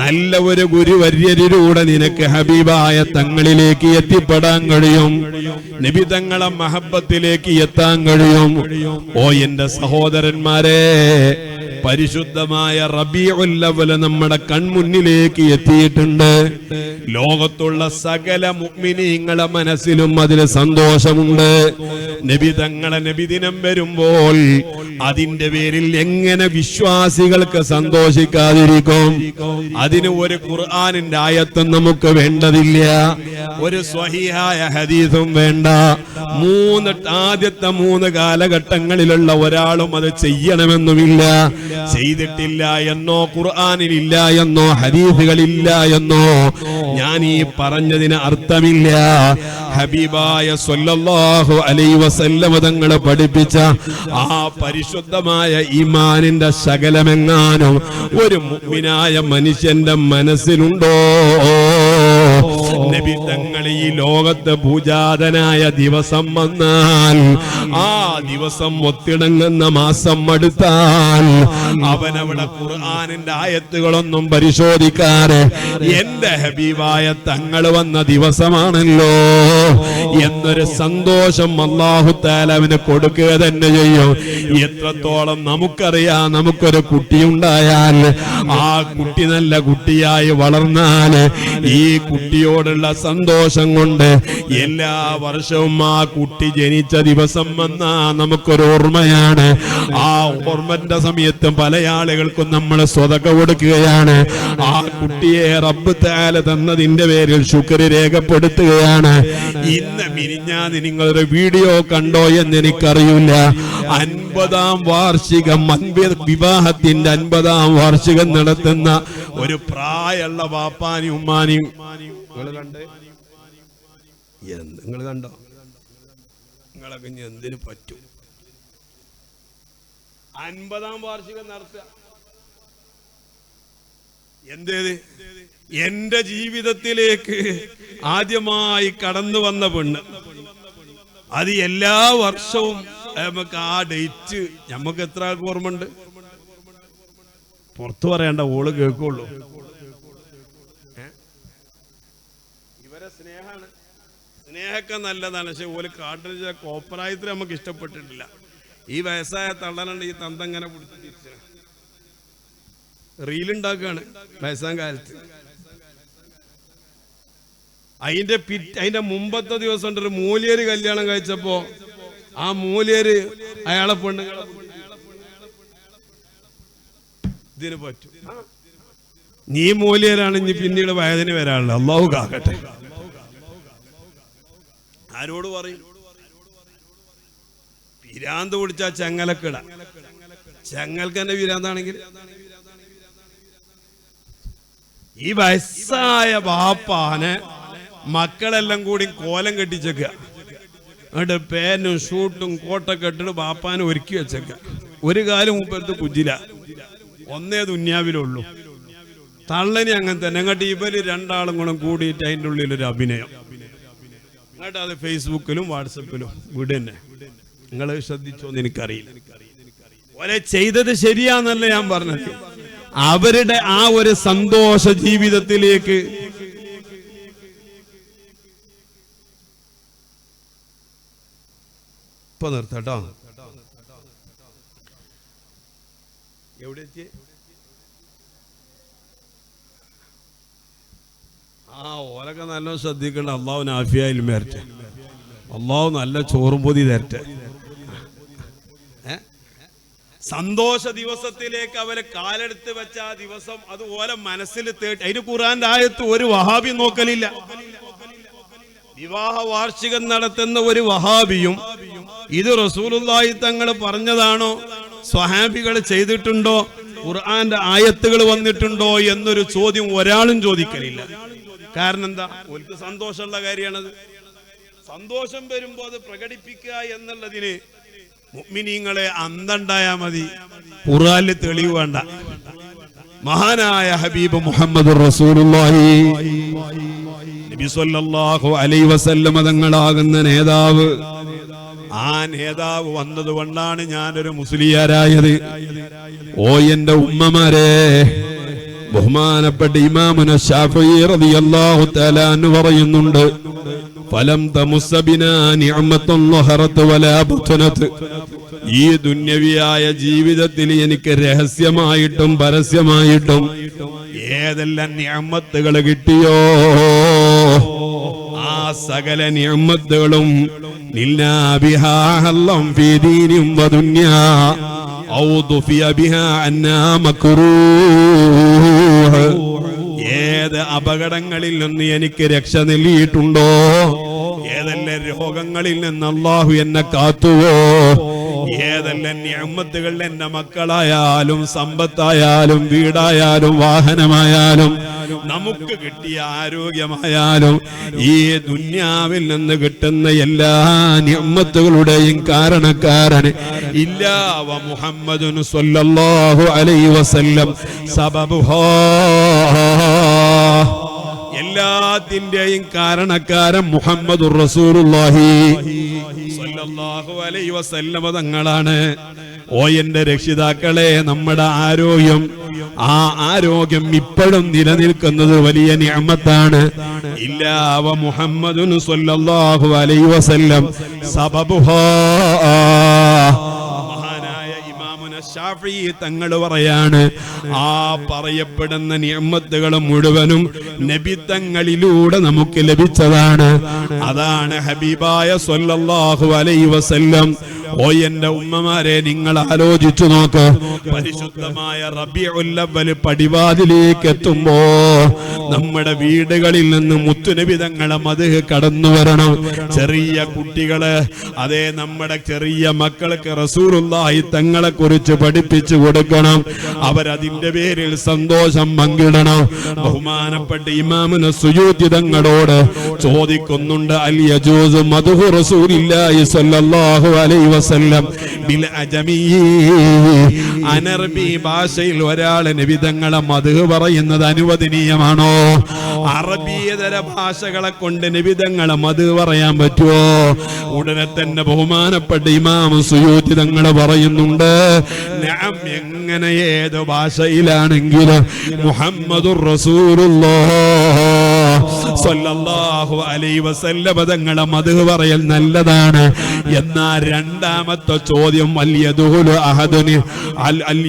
നല്ല ഒരു ഗുരുവര്യരിലൂടെ നിനക്ക് ഹബീബായ തങ്ങളിലേക്ക് എത്തിപ്പെടാൻ കഴിയും, നബി തങ്ങളെ മഹബത്തിലേക്ക് എത്താൻ കഴിയും. ഓ എന്റെ സഹോദരന്മാരെ, പരിശുദ്ധമായ റബീഉൽ അവ്വൽ നമ്മുടെ കൺമുന്നിലേക്ക് എത്തിയിട്ടുണ്ട്. ലോകത്തുള്ള സകല മുഅ്മിനീങ്ങളെ മനസ്സിലും അതിൽ സന്തോഷമുണ്ട്. നബി തങ്ങളെ നബിദിനം വരുമ്പോൾ അതിന്റെ പേരിൽ എങ്ങനെ വിശ്വാസികൾക്ക് സന്തോഷിക്കാതിരിക്കും? അതിന് ഒരു ഖുർആനിന്റെ ആയത്തും നമുക്ക് വേണ്ടതില്ല, ഒരു സ്വഹീഹായ ഹദീസും വേണ്ട, ആദ്യത്തെ 3 കാലഘട്ടങ്ങളിലുള്ള ഒരാളും അത് ചെയ്യണമെന്നുമില്ല. ചെയ്തിട്ടില്ല എന്നോ ഖുർആനിലില്ല എന്നോ ഹദീസുകളില്ല എന്നോ ഞാൻ ഈ പറഞ്ഞതിന് അർത്ഥമില്ല. ഹബീബായ സ്വല്ലല്ലാഹു അലൈഹി വസല്ലം തങ്ങൾ പഠിപ്പിച്ച ആ പരിശുദ്ധമായ ഈമാനിന്റെ ശകലമെങ്ങാനും ഒരു മുഅ്മിനായ മനുഷ്യന്റെ മനസ്സിലുണ്ടോ? നബി തങ്ങൾ ഈ ലോകത്ത് പൂജാതനായ ദിവസം വന്നാൽ, ആ ദിവസം ഒത്തിണങ്ങുന്ന മാസം അടുത്താൽ അവനവിടെ ഖുർആനിന്റെ ആയത്തുകളൊന്നും പരിശോധിക്കാതെ എന്റെ ഹബീബായ തങ്ങൾ വന്ന ദിവസമാണല്ലോ എന്നൊരു സന്തോഷം അല്ലാഹു തആല അവന് കൊടുക്കുക തന്നെ ചെയ്യും. എത്രത്തോളം നമുക്കറിയാം, നമുക്കൊരു കുട്ടിയുണ്ടായാൽ ആ കുട്ടി നല്ല കുട്ടിയായി വളർന്നാൽ ഈ കുട്ടിയോടുള്ള സന്തോഷം കൊണ്ട് എല്ലാ വർഷവും ആ കുട്ടി ജനിച്ച ദിവസം വന്നാ നമുക്കൊരു ഓർമ്മയാണ്. ആ ഓർമ്മന്റെ സമയത്ത് പല ആളുകൾക്കും നമ്മൾ സ്വതക്ക കൊടുക്കുകയാണ്. ആ കുട്ടിയെ റബ്ബ് തആല തന്നതിന്റെ പേരിൽ ശുക്ർ രേഖപ്പെടുത്തുകയാണ്. ഇന്ന് മിനിഞ്ഞാന്ന് നിങ്ങളൊരു വീഡിയോ കണ്ടോ എന്ന് എനിക്കറിയില്ല. 50-ാം വാർഷികം, വിവാഹത്തിന്റെ 50-ാം വാർഷികം നടത്തുന്ന ഒരു പ്രായമുള്ള ബാപ്പാനും ഉമ്മാനും നിങ്ങൾ കണ്ടോ? നിങ്ങളൊക്കെ എന്തിനു പറ്റും? 50-ാം വാർഷികം നടത്തുക എന്തേത്? എന്റെ ജീവിതത്തിലേക്ക് ആദ്യമായി കടന്നു വന്ന പെണ്ണ്. അത് എല്ലാ വർഷവും നമുക്ക് ആ ഡേറ്റ് നമുക്ക് എത്ര ആൾക്ക് ഓർമ്മയുണ്ട്? പുറത്തു പറയണ്ട, ഓള് കേൾക്കുള്ളൂ. ഇവരെ സ്നേഹാണ്, സ്നേഹമൊക്കെ നല്ലതാണ്. പക്ഷെ ഓല് കാട്ടിന് കോപ്പറായത്തിൽ നമുക്ക് ഇഷ്ടപ്പെട്ടിട്ടില്ല. ഈ വയസ്സായ തള്ളനുണ്ട് ഈ തന്തങ്ങനെ പിടിച്ച് തിരിച്ചു റീലുണ്ടാക്കുകയാണ് വയസ്സാം കാലത്ത്. അതിന്റെ മുമ്പത്തെ ദിവസം ഉണ്ട് ഒരു മൂലിയര് കല്യാണം കഴിച്ചപ്പോ ആ മൂലിയര് അയാളെ പെണ്ണുങ്ങളെ ഇതിന് പറ്റും. നീ മൂലിയരാണ്, ഇനി പിന്നീട് വയതിന് വരാനുള്ളത്. അല്ലാഹു കാക്കട്ടെ. ആരോട് പറയും? പിരാന്ത് പിടിച്ചാ ചെങ്ങലക്കിട. ചെങ്ങൽക്ക് തന്നെ പിരാന്താണെങ്കിൽ ഈ വയസ്സായ ബാപ്പാനെ മക്കളെല്ലാം കൂടി കോലം കെട്ടിച്ചേക്ക. എന്നിട്ട് പേനും ഷൂട്ടും കോട്ടൊക്കെ ഇട്ടിട്ട് ബാപ്പാനെ ഒരുക്കി വെച്ചേക്ക. ഒരു കാലം മുമ്പത്ത് കുജില, ഒന്നേ ദുന്യാവിലുള്ളൂ. തള്ളനി അങ്ങനെ തന്നെ. അങ്ങോട്ട് ഇവര് രണ്ടാളും കൂടെ കൂടിയിട്ട് അതിൻ്റെ ഉള്ളിലൊരു അഭിനയം. എന്നിട്ട് അത് ഫേസ്ബുക്കിലും വാട്സപ്പിലും വിടന്നെ. നിങ്ങൾ ശ്രദ്ധിച്ചോന്ന് എനിക്കറിയില്ല. ഓലെ ചെയ്തത് ശരിയാന്നല്ല ഞാൻ പറഞ്ഞത്. അവരുടെ ആ ഒരു സന്തോഷ ജീവിതത്തിലേക്ക് ഇപ്പൊ നിർത്തട്ടോ. എവിടെ എത്തിയേ? ഓലൊക്കെ നല്ല ശ്രദ്ധിക്കണ്ട. അള്ളാഹു നാഫിയായാലും വരട്ടെ. അള്ളാഹു നല്ല ചോറും പൊതി തരട്ടെ. സന്തോഷ ദിവസത്തിലേക്ക് അവരെ കാലെടുത്ത് വെച്ച ആ ദിവസം അത് ഓലെ മനസ്സിൽ തേട്ടി. അതിന് ഖുർആന്റെ ആയത്ത് ഒരു വഹാബി നോക്കലില്ല. വിവാഹ വാർഷികം നടത്തുന്ന ഒരു വഹാബിയും ഇത് റസൂലുള്ളാഹി തങ്ങൾ പറഞ്ഞതാണോ, സ്വഹാബികൾ ചെയ്തിട്ടുണ്ടോ, ഖുർആന്റെ ആയത്തുകൾ വന്നിട്ടുണ്ടോ എന്നൊരു ചോദ്യം ഒരാളും ചോദിക്കലില്ല. കാരണം എന്താ? ഓൽക്ക് സന്തോഷമുള്ള കാര്യമാണത്. സന്തോഷം വരുമ്പോ അത് പ്രകടിപ്പിക്കുക എന്നുള്ളതിന് മുഅ്മിനീങ്ങളെ അന്തണ്ടായാ മതി. ഖുർആനിൽ തെളിവ് വേണ്ട. മഹാനായ ഹബീബ് മുഹമ്മദ് റസൂലുള്ളാഹി നബി സല്ലല്ലാഹു അലൈഹി വസല്ലം തങ്ങളാകുന്ന നേതാവ്, ആ നേതാവ് വന്നതുകൊണ്ടാണ് ഞാനൊരു മുസ്ലിയാരായത്. ഓ എന്റെ ഉമ്മമാരെ, ബഹുമാനപ്പെട്ട ഇമാമുന ശാഫിഈ റളിയല്ലാഹു തആല അൻഹു പറയുന്നുണ്ട്, ഫലം തമുസ്സ ബിനാ നിഅമത്തുൻ ലഹറത് വലാ ബത്നത്. ഈ ദുന്യവിയായ ജീവിതത്തിൽ എനിക്ക് രഹസ്യമായിട്ടും പരസ്യമായിട്ടും ഏതെല്ലാം നിഅമത്തുകൾ കിട്ടിയോ ആ സകല നിഅമത്തുകളും നില്ലാ ബിഹാ ഹല്ലം ഫീ ദീനിൻ വദുന്യാ ഔ ദുഫിയ ബിഹാ അന്നാ മക്റൂഹ്. ഏത് അപകടങ്ങളിൽ നിന്ന് എനിക്ക് രക്ഷ നൽകിയിട്ടുണ്ടോ, ഏതെല്ലാം രോഗങ്ങളിൽ നിന്ന് അല്ലാഹു എന്നെ കാത്തുവോ, ഏതെല്ലാം നിഅമത്തുകൾ എന്റെ മക്കളായാലും സമ്പത്തായാലും വീടായാലും വാഹനമായാലും നമുക്ക് കിട്ടിയ ആരോഗ്യമായാലും ഈ ദുനിയാവിൽ നിന്ന് കിട്ടുന്ന എല്ലാ നിഅമത്തുകളുടെയും കാരണക്കാരൻ ഇല്ലാ വ മുഹമ്മദുൻ സ്വല്ലല്ലാഹു അലൈഹി വസല്ലം സബബുഹാ, എല്ലാത്തിന്റെയും കാരണക്കാരൻ മുഹമ്മദുർ റസൂലുള്ളാഹി സ്വല്ലല്ലാഹു അലൈഹി വസല്ലം തങ്ങളാണ്. ഓ എന്റെ രക്ഷിതാക്കളെ, നമ്മുടെ ആരോഗ്യം, ആ ആരോഗ്യം ഇപ്പോഴും നിലനിൽക്കുന്നത് വലിയ നിഅമത്താണ്. ഇല്ലാ വ മുഹമ്മദുൻ സ്വല്ലല്ലാഹു അലൈഹി വസല്ലം സബബുഹാ. ശാഫിഈ തങ്ങൾ പറയാണ്, ആ പറയപ്പെടുന്ന നിഅമത്തുകൾ മുഴുവനും നബി തങ്ങളിലൂടെ നമുക്ക് ലഭിച്ചതാണ്. അതാണ് ഹബീബായ സ്വല്ലല്ലാഹു അലൈഹി വസല്ലം. ഓ എന്റെ ഉമ്മമാരെ, നിങ്ങൾ ആലോചിച്ചു നോക്ക്, പരിശുദ്ധമായ റബീഉൽ അവ്വൽ പടിവാതിലേക്ക് എത്തുമ്പോ നമ്മുടെ വീടുകളിൽ നിന്ന് മുത്തുനബി തങ്ങളെ മദ്ഹ് കടന്നു വരണം. ചെറിയ കുട്ടികള്, അതേ നമ്മുടെ ചെറിയ മക്കൾക്ക് റസൂലുള്ളാഹി തങ്ങളെ കുറിച്ച് പഠിപ്പിച്ചു കൊടുക്കണം. അവരതിന്റെ പേരിൽ സന്തോഷം പങ്കിടണം. ബഹുമാനപ്പെട്ട ഇമാമുന സുയൂത്തി തങ്ങളോട് ചോദിക്കുന്നുണ്ട്, അൽ യജൂസു മദ്ഹു റസൂലില്ലാഹി സ്വല്ലല്ലാഹു അലൈഹി വസല്ലം ബിൽ അജമി, അനർബി ഭാഷയിൽ ഒരാൾ നബി തങ്ങളെ മദ്ഹ് പറയുന്നത് അനുവദനീയമാണോ? അറബിയേതര ഭാഷകളെ കൊണ്ട് നബി തങ്ങളെ മദ്ഹ് പറയാൻ പറ്റുമോ? ഉടനെ തന്നെ ബഹുമാനപ്പെട്ട ഇമാം സുയൂത്തി തങ്ങൾ പറയുന്നുണ്ട്, നഅം, എങ്ങനെ ഏത് ഭാഷയിലാണെങ്കിലും മുഹമ്മദുർ റസൂലുള്ളാഹ് സ്വല്ലല്ലാഹു അലൈഹി വസല്ലം തങ്ങളെ മദ്ഹ് പറയൽ നല്ലതാണ്. എന്നാൽ രണ്ടാമത്തെ ചോദ്യം, അൽ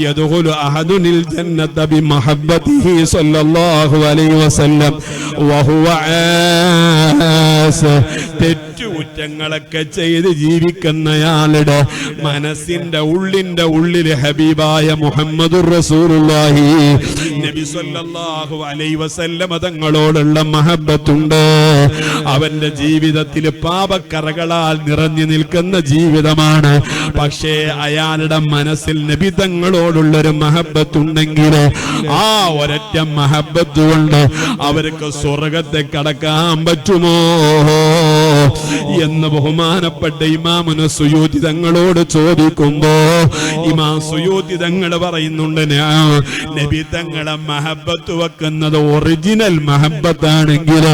യദ്ഖുലു അഹദുനിൽ ജന്നത ബിമഹബ്ബതിഹി സ്വല്ലല്ലാഹു അലൈഹി വസല്ലം വഹുവ ആസ്. തെറ്റുകുറ്റങ്ങളൊക്കെ ചെയ്ത് ജീവിക്കുന്നയാളുടെ മനസ്സിന്റെ ഉള്ളിൽ ഹബീബായ മുഹമ്മദുർ റസൂലുള്ളാഹി നബി സ്വല്ലല്ലാഹു അലൈഹി വസല്ലം തങ്ങളോടുള്ള മഹബ്ബത്തുണ്ട്. അവന്റെ ജീവിതത്തിൽ പാപക്കറകളാൽ നിറഞ്ഞു നിൽക്കുന്ന ജീവിതമാണ്. പക്ഷേ അയാളുടെ മനസ്സിൽ നബി തങ്ങളോടുള്ളൊരു മഹബ്ബത്തുണ്ടെങ്കിൽ ആ ഒരൊറ്റ മഹബ്ബത്ത് കൊണ്ട് അവർക്ക് സ്വർഗത്തെ കടക്കാൻ പറ്റുമോ എന്ന് ബഹുമാനപ്പെട്ട ഇമാമുന സുയൂത്തി തങ്ങളോട് ചോദിക്കുമ്പോ ഇമാം സുയൂത്തി തങ്ങൾ പറയുന്നുണ്ട്, നബി തങ്ങളെ മഹബ്ബത്ത് വെക്കുന്നത് ഒറിജിനൽ മഹബ്ബത്താണെങ്കിൽ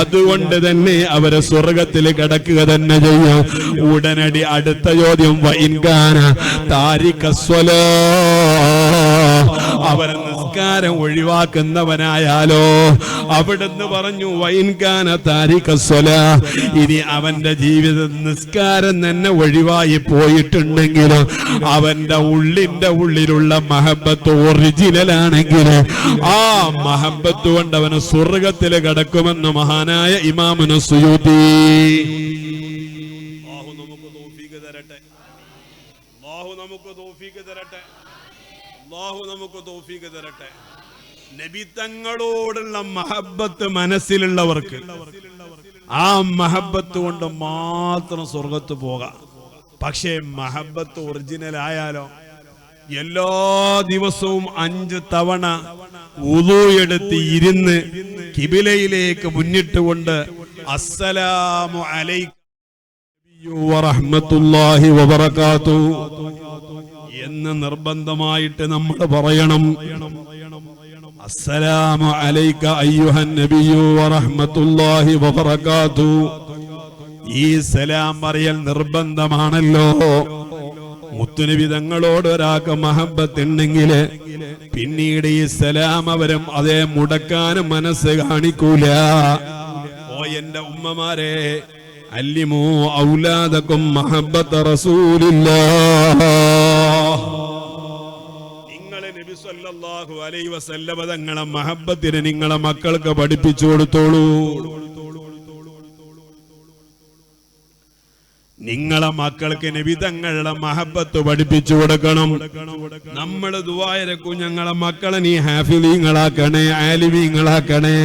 അതുകൊണ്ട് തന്നെ അവരെ സ്വർഗത്തിൽ കിടക്കുക തന്നെ ചെയ്യും. ഉടനടി അടുത്ത ചോദ്യം, വഇൻകാന താരിക സ്വലാ, അവരെ നിസ്കാരം ഒഴിവാക്കുന്നവനായാലോ? അവിടുന്ന് പറഞ്ഞു, വഇൻകാന താരിക സ്വലാ, ഇനി അവന്റെ ജീവിതം നിസ്കാരം തന്നെ ഒഴിവായി പോയിട്ടുണ്ടെങ്കിൽ അവന്റെ ഉള്ളിലുള്ള മഹബ്ബത്ത് ഒറിജിനൽ ആണെങ്കിൽ ആ മഹബ്ബത്ത് കൊണ്ട് അവന് സ്വർഗത്തിൽ കിടക്കുമെന്ന് മഹാനായ ഇമാമുന സുയൂത്തി. അല്ലാഹു നമുക്ക് തൗഫീഖ് തരട്ടെ, അല്ലാഹു നമുക്ക് തൗഫീഖ് തരട്ടെ, അല്ലാഹു നമുക്ക് തൗഫീഖ് തരട്ടെ. നബി തങ്ങളോടുള്ള മഹബ്ബത്ത് മനസ്സിലുള്ളവർക്ക് ആ മഹബ്ബത്ത് കൊണ്ട് മാത്രം സ്വർഗത്ത് പോകാം. പക്ഷേ മഹബ്ബത്ത് ഒറിജിനൽ ആയാലോ? എല്ലാ ദിവസവും 5 തവണ വുളു എടുത്ത് ഇരുന്ന് കിബിലയിലേക്ക് മുന്നിട്ടുകൊണ്ട് അസ്സലാമു അലൈക്കും വറഹ്മത്തുള്ളാഹി വബറകാതുഹു എന്ന് നിർബന്ധമായിട്ട് നമ്മൾ പറയണം. അസ്സലാമു അലൈക അയ്യുഹൻ നബിയ്യു വറഹ്മത്തുള്ളാഹി വബറകാതുഹു. ഈ സലാം പറയൽ നിർബന്ധമാണല്ലോ. മുത്തുനബി തങ്ങളോട് ഒരാൾക്ക് മഹബ്ബത്ത് ഉണ്ടെങ്കിൽ പിന്നീട് ഈ സലാം അവരും അതേ മുടക്കാനും മനസ്സ് കാണിക്കൂല. ഓ എന്റെ ഉമ്മമാരെ, അല്ലിമൂ ഔലാദകും മഹബ്ബത റസൂലില്ലാഹ്. നിങ്ങളെ നബി സല്ലല്ലാഹു അലൈഹി വസല്ലം തങ്ങളെ മഹബ്ബത്തിനെ നിങ്ങളെ മക്കൾക്ക് പഠിപ്പിച്ചു കൊടുത്തോളൂ. നിങ്ങളെ മക്കൾക്ക് നബി തങ്ങളുടെ മഹബത്ത് പഠിപ്പിച്ചു കൊടുക്കണം. നമ്മൾ ദുആയിരക്കും ഞങ്ങളെ മക്കളെ നീ ഹാഫിളീങ്ങളാക്കണേ, ആലിമീങ്ങളാക്കണേ.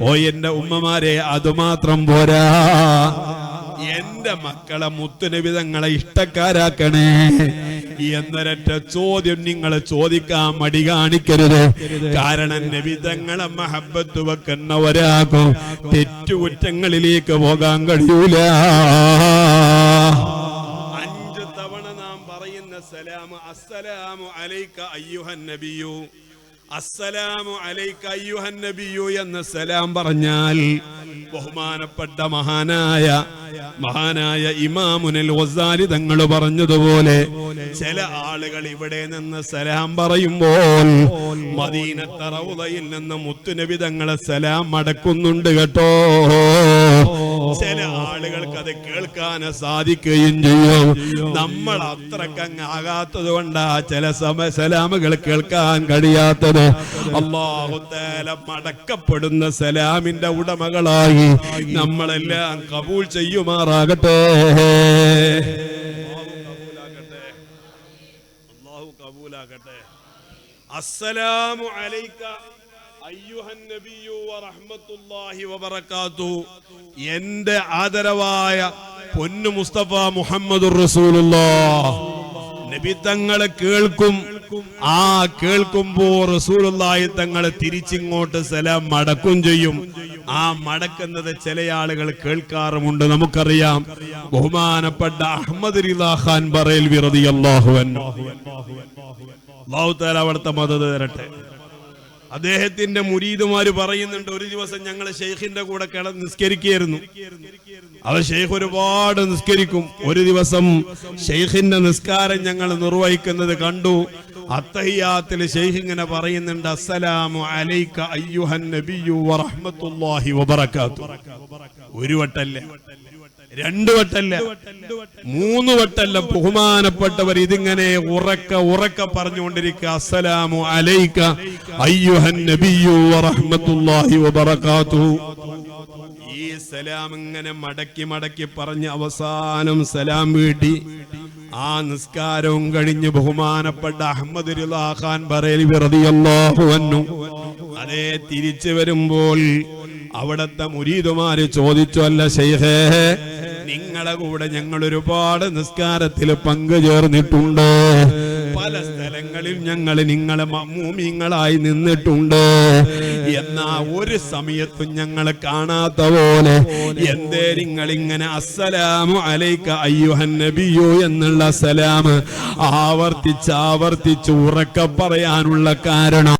ഓ എന്റെ ഉമ്മമാരെ, അതുമാത്രം പോരാ, എന്റെ മക്കളെ മുത്തുനബി തങ്ങളെ ഇഷ്ടക്കാരാക്കണേ എന്നൊരൊറ്റ ചോദ്യം നിങ്ങൾ ചോദിക്കാൻ മടി കാണിക്കരുത്. കാരണം നബി തങ്ങളെ മഹബത്ത് വെക്കുന്ന ഒരാൾക്കും തെറ്റുകുറ്റങ്ങളിലേക്ക് പോകാൻ കഴിയൂല. 5 തവണ നാം പറയുന്ന സലാം, അസ്സലാമു അലൈക അയ്യുഹൻ നബിയു, അസ്സലാമു അലൈക അയ്യുഹൻ നബിയു എന്ന സലാം പറഞ്ഞാൽ ബഹുമാനപ്പെട്ട മഹാനായ ഇമാമുൽ ഗസാലി തങ്ങൾ പറഞ്ഞതുപോലെ ചില ആളുകൾ ഇവിടെ നിന്ന് സലാം പറയുമ്പോൾ മദീനത്തെ റൗളയിൽ നിന്ന് മുത്തുനബി തങ്ങളെ സലാം മടക്കുന്നുണ്ട് കേട്ടോ. ചില ആളുകൾക്ക് അത് കേൾക്കാൻ സാധിക്കുകയും ചെയ്യും. നമ്മൾ അത്രക്കങ്ങ് ആകാത്തത് കൊണ്ടാ ചില സലാമുകൾ കേൾക്കാൻ കഴിയാത്തത്. അല്ലാഹു തആല മടക്കപ്പെടുന്ന സലാമിന്റെ ഉടമകളായി നമ്മളെല്ലാം കബൂൽ ചെയ്യുമാറാകട്ടെ. അല്ലാഹു കബൂലാകട്ടെ. അസ്സലാമു അലൈക അയ്യുഹൻ നബിയു വറഹ്മത്തുള്ളാഹി വബറകാതുഹു. എന്റെ ആദരവായ പൊന്നു മുസ്തഫ മുഹമ്മദുർ റസൂലുള്ളാഹ് നബി തങ്ങളെ കേൾക്കും. ആ കേൾക്കുമ്പോ റസൂലുള്ളാഹി തങ്ങളെ തിരിച്ചിങ്ങോട്ട് സലാം മടക്കും ചെയ്യും. ആ മടക്കുന്നത് ചില ആളുകൾ കേൾക്കാറുമുണ്ട്. നമുക്കറിയാം, ബഹുമാനപ്പെട്ട അഹ്മദ് റിളാ ഖാൻ ബറേൽവി റളിയല്ലാഹു അൻഹു, അല്ലാഹു തആല അവിടുത്തെ മദദ് തരട്ടെ. അദ്ദേഹത്തിന്റെ മുരീദുമാര് പറയുന്നുണ്ട്, ഒരു ദിവസം ഞങ്ങൾ ഷെയ്ഖിന്റെ കൂടെ നിസ്കരിക്കുകയായിരുന്നു. അവർ ഷെയ്ഖ് ഒരുപാട് നിസ്കരിക്കും. ഒരു ദിവസം ഷെയ്ഖിന്റെ നിസ്കാരം ഞങ്ങൾ നിർവഹിക്കുന്നത് കണ്ടു. അത്തഹിയാത്തിൽ ഷെയ്ഖ് ഇങ്ങനെ പറയുന്നുണ്ട്, അസ്സലാമു അലൈക അയ്യുഹൻ നബിയു വറഹ്മത്തുള്ളാഹി വബറകാതുഹു. ഒരു വട്ടല്ല, 2 വട്ടല്ല, 3 വട്ടല്ല, ബഹുമാനപ്പെട്ടവർ ഇതിങ്ങനെ ഉറക്ക പറഞ്ഞുകൊണ്ടിരിക്കുക. അസ്സലാമു അലൈക അയ്യുഹൻ നബിയു വറഹ്മത്തുള്ളാഹി വബറകാതുഹു. ഈ സലാം ഇങ്ങനെ മടക്കി പറഞ്ഞ് അവസാനം സലാം വീട്ടി ആ നിസ്കാരവും കഴിഞ്ഞ് ബഹുമാനപ്പെട്ട അഹ്മദ് റിളാ ഖാൻ ബറേൽവി റളിയല്ലാഹു അൻഹു അതേ തിരിച്ചു വരുമ്പോൾ അവിടത്തെ മുരീദുമാര് ചോദിച്ചു, അല്ല ശൈഖേ, നിങ്ങളെ കൂടെ ഞങ്ങൾ ഒരുപാട് നിസ്കാരത്തിൽ പങ്കുചേർന്നിട്ടുണ്ട്, പല സ്ഥലങ്ങളിൽ ഞങ്ങൾ നിങ്ങളെ മഅ്മൂമീങ്ങളായി നിന്നിട്ടുണ്ട്, എന്നാ ഒരു സമയത്തും ഞങ്ങളെ കാണാത്ത പോലെ എന്തേ നിങ്ങൾ ഇങ്ങനെ അസ്സലാമു അലൈക അയ്യുഹൻ നബിയു എന്നുള്ള സലാം ആവർത്തിച്ച് ഉറക്കെ പറയാനുള്ള കാരണം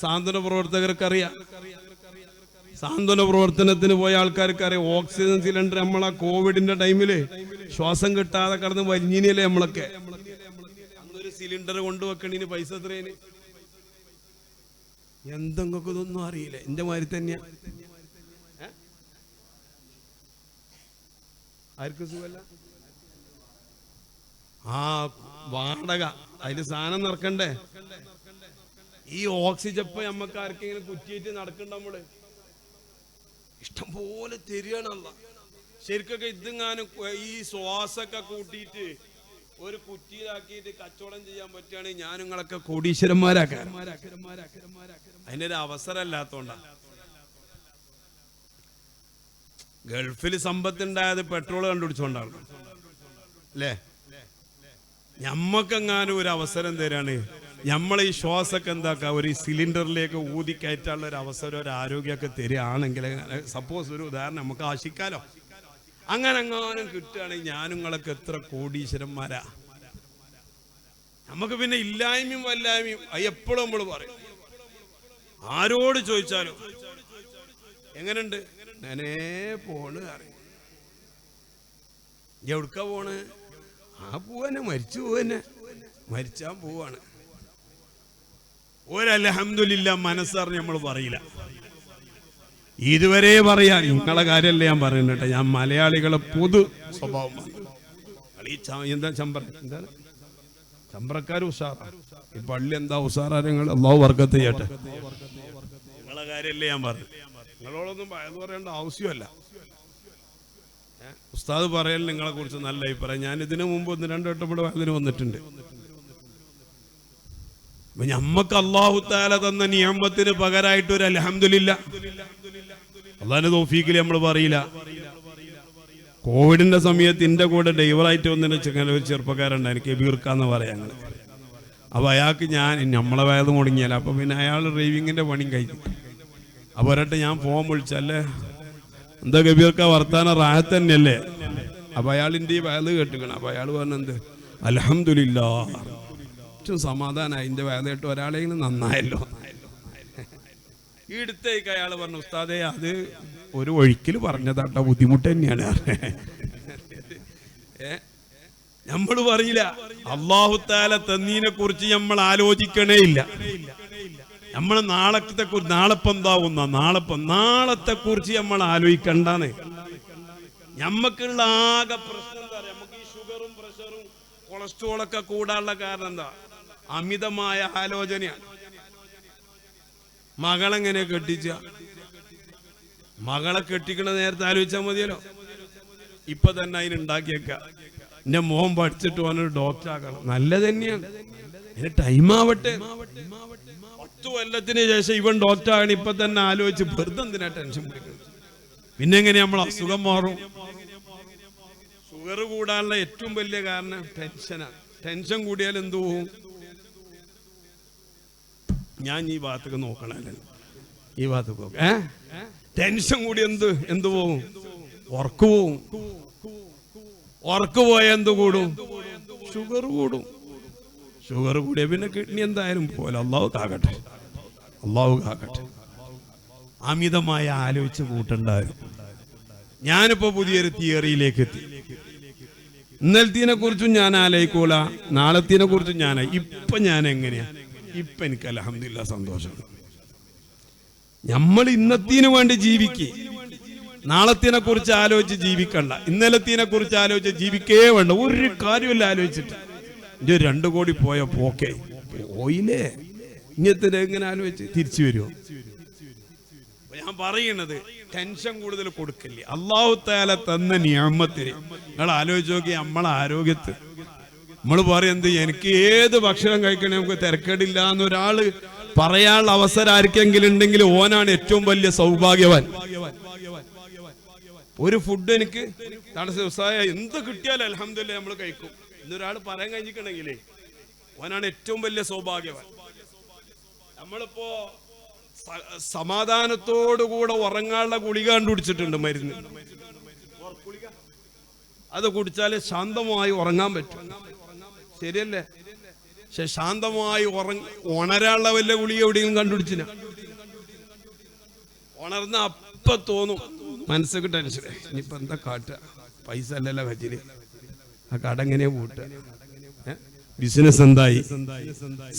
സാന്ത്വന പ്രവർത്തകർക്കറിയാം, സാന്ത്വന പ്രവർത്തനത്തിന് പോയ ആൾക്കാർക്കറിയാം. ഓക്സിജൻ സിലിണ്ടർ നമ്മളെ കോവിഡിന്റെ ടൈമില് ശ്വാസം കിട്ടാതെ കടന്ന് വലിഞ്ഞിനല്ലേ നമ്മളൊക്കെ. അന്നൊരു സിലിണ്ടർ കൊണ്ടുവെക്കണിന് പൈസ എത്രേന്? എന്തെങ്കിലും ഇതൊന്നും അറിയില്ല. എന്റെ മാതിരി തന്നെയാ. ആർക്കും സുഖമല്ല. ആ വാടക അതില് സാധനം നിറക്കണ്ടേ? ഈ ഓക്സിജൻ നമ്മക്ക് ആർക്കെങ്കിലും കുറ്റിയിട്ട് നടക്കണ്ട. നമ്മള് ഇഷ്ടം പോലെ തരികയാണല്ല. ശരിക്കൊക്കെ ഇതെങ്ങാനും ഈ ശ്വാസമൊക്കെ കൂട്ടിയിട്ട് ഒരു കുറ്റിയിലാക്കിയിട്ട് കച്ചവടം ചെയ്യാൻ പറ്റുകയാണെങ്കിൽ ഞാൻ നിങ്ങളൊക്കെ കോടീശ്വരന്മാരാക്കാൻ. അതിനൊരു അവസരമില്ലാത്തോണ്ടാ. ഗൾഫിൽ സമ്പത്തുണ്ടായത് പെട്രോൾ കണ്ടുപിടിച്ചോണ്ടാണ് അല്ലേ? ഞമ്മക്കെങ്ങാനും ഒരു അവസരം തരാണ്, നമ്മളെ ഈ ശ്വാസമൊക്കെ എന്താക്കുക ഒരു സിലിണ്ടറിലേക്ക് ഊതി കയറ്റാനുള്ള ഒരു അവസരം, ഒരു ആരോഗ്യമൊക്കെ തരികയാണെങ്കിൽ, സപ്പോസ് ഒരു ഉദാഹരണം നമുക്ക് ആശിക്കാലോ, അങ്ങനെ എങ്ങാനും കിട്ടുകയാണെങ്കിൽ ഞാനും നിങ്ങളൊക്കെ എത്ര കോടീശ്വരന്മാരാ. നമുക്ക് പിന്നെ ഇല്ലായ്മയും വല്ലായ്മയും എപ്പോഴും നമ്മൾ പറയും. ആരോട് ചോദിച്ചാലും എങ്ങനെയുണ്ട്, ഞാനേ പോണ് അറിയും. എവിടുക്ക പോണ്? ആ പോവന്നെ, മരിച്ചു പോവന്നെ, മരിച്ചാൻ പോവാണ്. ഒരൽഹംദുലില്ലാ മനസ്സറിഞ്ഞ് നമ്മൾ പറയില്ല. ഇതുവരെ പറയാ. നിങ്ങളെ കാര്യമല്ലേ ഞാൻ പറയുന്നുണ്ട്. ഞാൻ മലയാളികളെ പൊതു സ്വഭാവമാണ്. എന്താ എന്താണ് ചമ്പ്രക്കാർ ഉഷാറാ. ഈ പള്ളി എന്താ ഉഷാറാ? നിങ്ങൾ അല്ലാഹു ബർക്കത്ത് ചെയ്യട്ടെ. നിങ്ങളെ കാര്യമല്ലേ ഞാൻ പറഞ്ഞു. നിങ്ങളോടൊന്നും ഭയം പറയേണ്ട ആവശ്യമല്ല. ഉസ്താദ് പറയൽ നിങ്ങളെ കുറിച്ച് നല്ല അഭിപ്രായം. ഞാൻ ഇതിനു മുമ്പ് 1-2 വട്ടം ഇവിടെ അതിന് വന്നിട്ടുണ്ട്. നമ്മക്ക് അല്ലാഹു തആല തന്ന നിഅമത്തിന് പകരമായിട്ട് ഒരു അൽഹംദുലില്ലാ അല്ലാഹുവിന്റെ തൗഫീഖിൽ നമ്മൾ പറയില്ല. കോവിഡിന്റെ സമയത്ത് എന്റെ കൂടെ ഡ്രൈവറായിട്ട് വന്നിട്ട് ഒരു ചെറുപ്പക്കാരുണ്ട്, കബീർക്കാന്ന് പറയാ ഞങ്ങൾ. അപ്പൊ അയാൾക്ക് ഞാൻ നമ്മളെ വേദം മുടങ്ങിയാലോ, അപ്പൊ പിന്നെ അയാൾ ഡ്രൈവിങ്ങിന്റെ പണിയും കഴിഞ്ഞു. അപ്പൊ ഒരട്ടെ ഞാൻ ഫോൺ വിളിച്ചല്ലേ, എന്താ കബീർക്ക വർത്താനം റാഹത്ത് തന്നെയല്ലേ? അപ്പൊ അയാളിന്റെ ഈ വേദ കേട്ടിക്കണം. അപ്പൊ അയാൾ പറഞ്ഞെന്ത്, അൽഹംദുലില്ലാ, സമാധാനായി, എന്റെ വേദ കേട്ട് ഒരാളെങ്കിലും നന്നായല്ലോ. ഈ അടുത്തേക്ക് അയാൾ പറഞ്ഞു, ഉസ്താദേ അത് ഒരു ഒഴുക്കിൽ പറഞ്ഞതാട്ടോ, ബുദ്ധിമുട്ട് തന്നെയാണ്. നമ്മൾ പറയില്ല. അല്ലാഹു തആല തന്നീനെ കുറിച്ച് നമ്മൾ ആലോചിക്കണേ ഇല്ല. നമ്മൾ നാളത്തെ കുറിച്ച്, നാളെപ്പെന്താവുന്ന നാളത്തെ കുറിച്ച് നമ്മൾ ആലോചിക്കണ്ടാന്ന്. നമ്മക്കുള്ള ആകെ പ്രശ്നം എന്താ പറയാ, നമുക്ക് ഈ ഷുഗറും പ്രഷറും കൊളസ്ട്രോളൊക്കെ കൂടാനുള്ള കാരണം എന്താ? അമിതമായ ആലോചനയാണ്. മകളെങ്ങനെ കെട്ടിച്ച, മകളെ കെട്ടിക്കണ നേരത്തെ ആലോചിച്ചാൽ മതിയല്ലോ. ഇപ്പൊ തന്നെ അതിനുണ്ടാക്കിയേക്ക. എന്റെ മോൻ പഠിച്ചിട്ട് പോകാനൊരു ഡോക്ടർ ആക്കണം, നല്ല തന്നെയാണ്. അതിന് ടൈം ആവട്ടെ. 10 കൊല്ലത്തിന് ശേഷം ഇവൻ ഡോക്ടർ ആകണം. ഇപ്പൊ തന്നെ ആലോചിച്ച് വെറുതെ എന്തിനാ ടെൻഷൻ പിടിക്കുന്നത്? പിന്നെ എങ്ങനെ നമ്മൾ അസുഖം മാറും? ഷുഗർ കൂടാനുള്ള ഏറ്റവും വലിയ കാരണം ടെൻഷനാണ്. ടെൻഷൻ കൂടിയാൽ എന്തു പോകും? ഞാൻ ഈ ഭാഗത്തേക്ക് നോക്കണല്ലോ, ഈ ഭാഗത്തേക്ക് നോക്ക. ടെൻഷൻ കൂടി എന്ത് പോകും? ഉറക്ക് പോവും. ഉറക്ക് പോയ എന്ത് കൂടും? ഷുഗർ കൂടും. ഷുഗർ കൂടിയ പിന്നെ കിഡ്നി എന്തായാലും പോലെ. അല്ലാഹു കാക്കട്ടെ, അല്ലാഹു കാക്കട്ടെ. അമിതമായ ആലോചിച്ച് കൂട്ടണ്ടായിരുന്നു. ഞാനിപ്പോ പുതിയൊരു തിയറിയിലേക്ക് എത്തി. ഇന്നലത്തിനെ കുറിച്ചും ഞാൻ ആലോചിക്കൂല, നാളത്തിനെ കുറിച്ചും ഇപ്പൊ ഞാൻ എങ്ങനെയാ? ഇപ്പൊ എനിക്ക് അൽഹംദുലില്ലാ സന്തോഷം. നമ്മൾ ഇന്നത്തിന് വേണ്ടി ജീവിക്കേ, നാളത്തിനെ കുറിച്ച് ആലോചിച്ച് ജീവിക്കണ്ട. ഇന്നലത്തിനെ കുറിച്ച് ആലോചിച്ച് ജീവിക്കേ വേണ്ട. ഒരു കാര്യമല്ല ആലോചിച്ചിട്ട്. എന്റെ 2 കോടി പോയ പോക്കേ പോയില്ലേ. ഇങ്ങനത്തെ എങ്ങനെ ആലോചിച്ച് തിരിച്ചു വരുമോ? ഞാൻ പറയണത് ടെൻഷൻ കൂടുതൽ കൊടുക്കല്ലേ. അല്ലാഹു തആല തന്ന നിഅമത്തിന് നിങ്ങൾ ആലോചിച്ച് നോക്കി. നമ്മളെ ആരോഗ്യത്ത് നമ്മൾ പറയുന്നത്, എനിക്ക് ഏത് ഭക്ഷണം കഴിക്കണേ നമുക്ക് തിരക്കേടില്ല എന്നൊരാള് പറയാനുള്ള അവസരം ആർക്കെങ്കിലും ഉണ്ടെങ്കിൽ ഓനാണ് ഏറ്റവും വലിയ സൗഭാഗ്യവാൻ. ഒരു ഫുഡ് എനിക്ക് എന്ത് കിട്ടിയാലും അൽഹംദുലില്ലാ നമ്മൾ കഴിക്കും എന്നൊരാൾ പറയാൻ കഴിഞ്ഞിട്ടുണ്ടെങ്കിലേ ഓനാണ് ഏറ്റവും വലിയ സൗഭാഗ്യവാൻ. നമ്മളിപ്പോ സമാധാനത്തോടുകൂടെ ഉറങ്ങാനുള്ള ഗുളിക കണ്ടുപിടിച്ചിട്ടുണ്ട്, മരുന്ന്. അത് കുടിച്ചാല് ശാന്തമായി ഉറങ്ങാൻ പറ്റും. ശരിയല്ലേ? പക്ഷെ ശാന്തമായി ഉണരാനുള്ള വല്ല ഗുളിക എവിടെയെങ്കിലും കണ്ടുപിടിച്ചില്ല. ഉണർന്ന അപ്പ തോന്നും മനസ്സൊക്കെ ടെൻഷൻ, ഇനിയിപ്പോ എന്താ കാട്ടുക, പൈസ അല്ലല്ലോ കച്ചില്, ആ കട എങ്ങനെയാ പൂട്ടുക, ബിസിനസ് എന്തായി.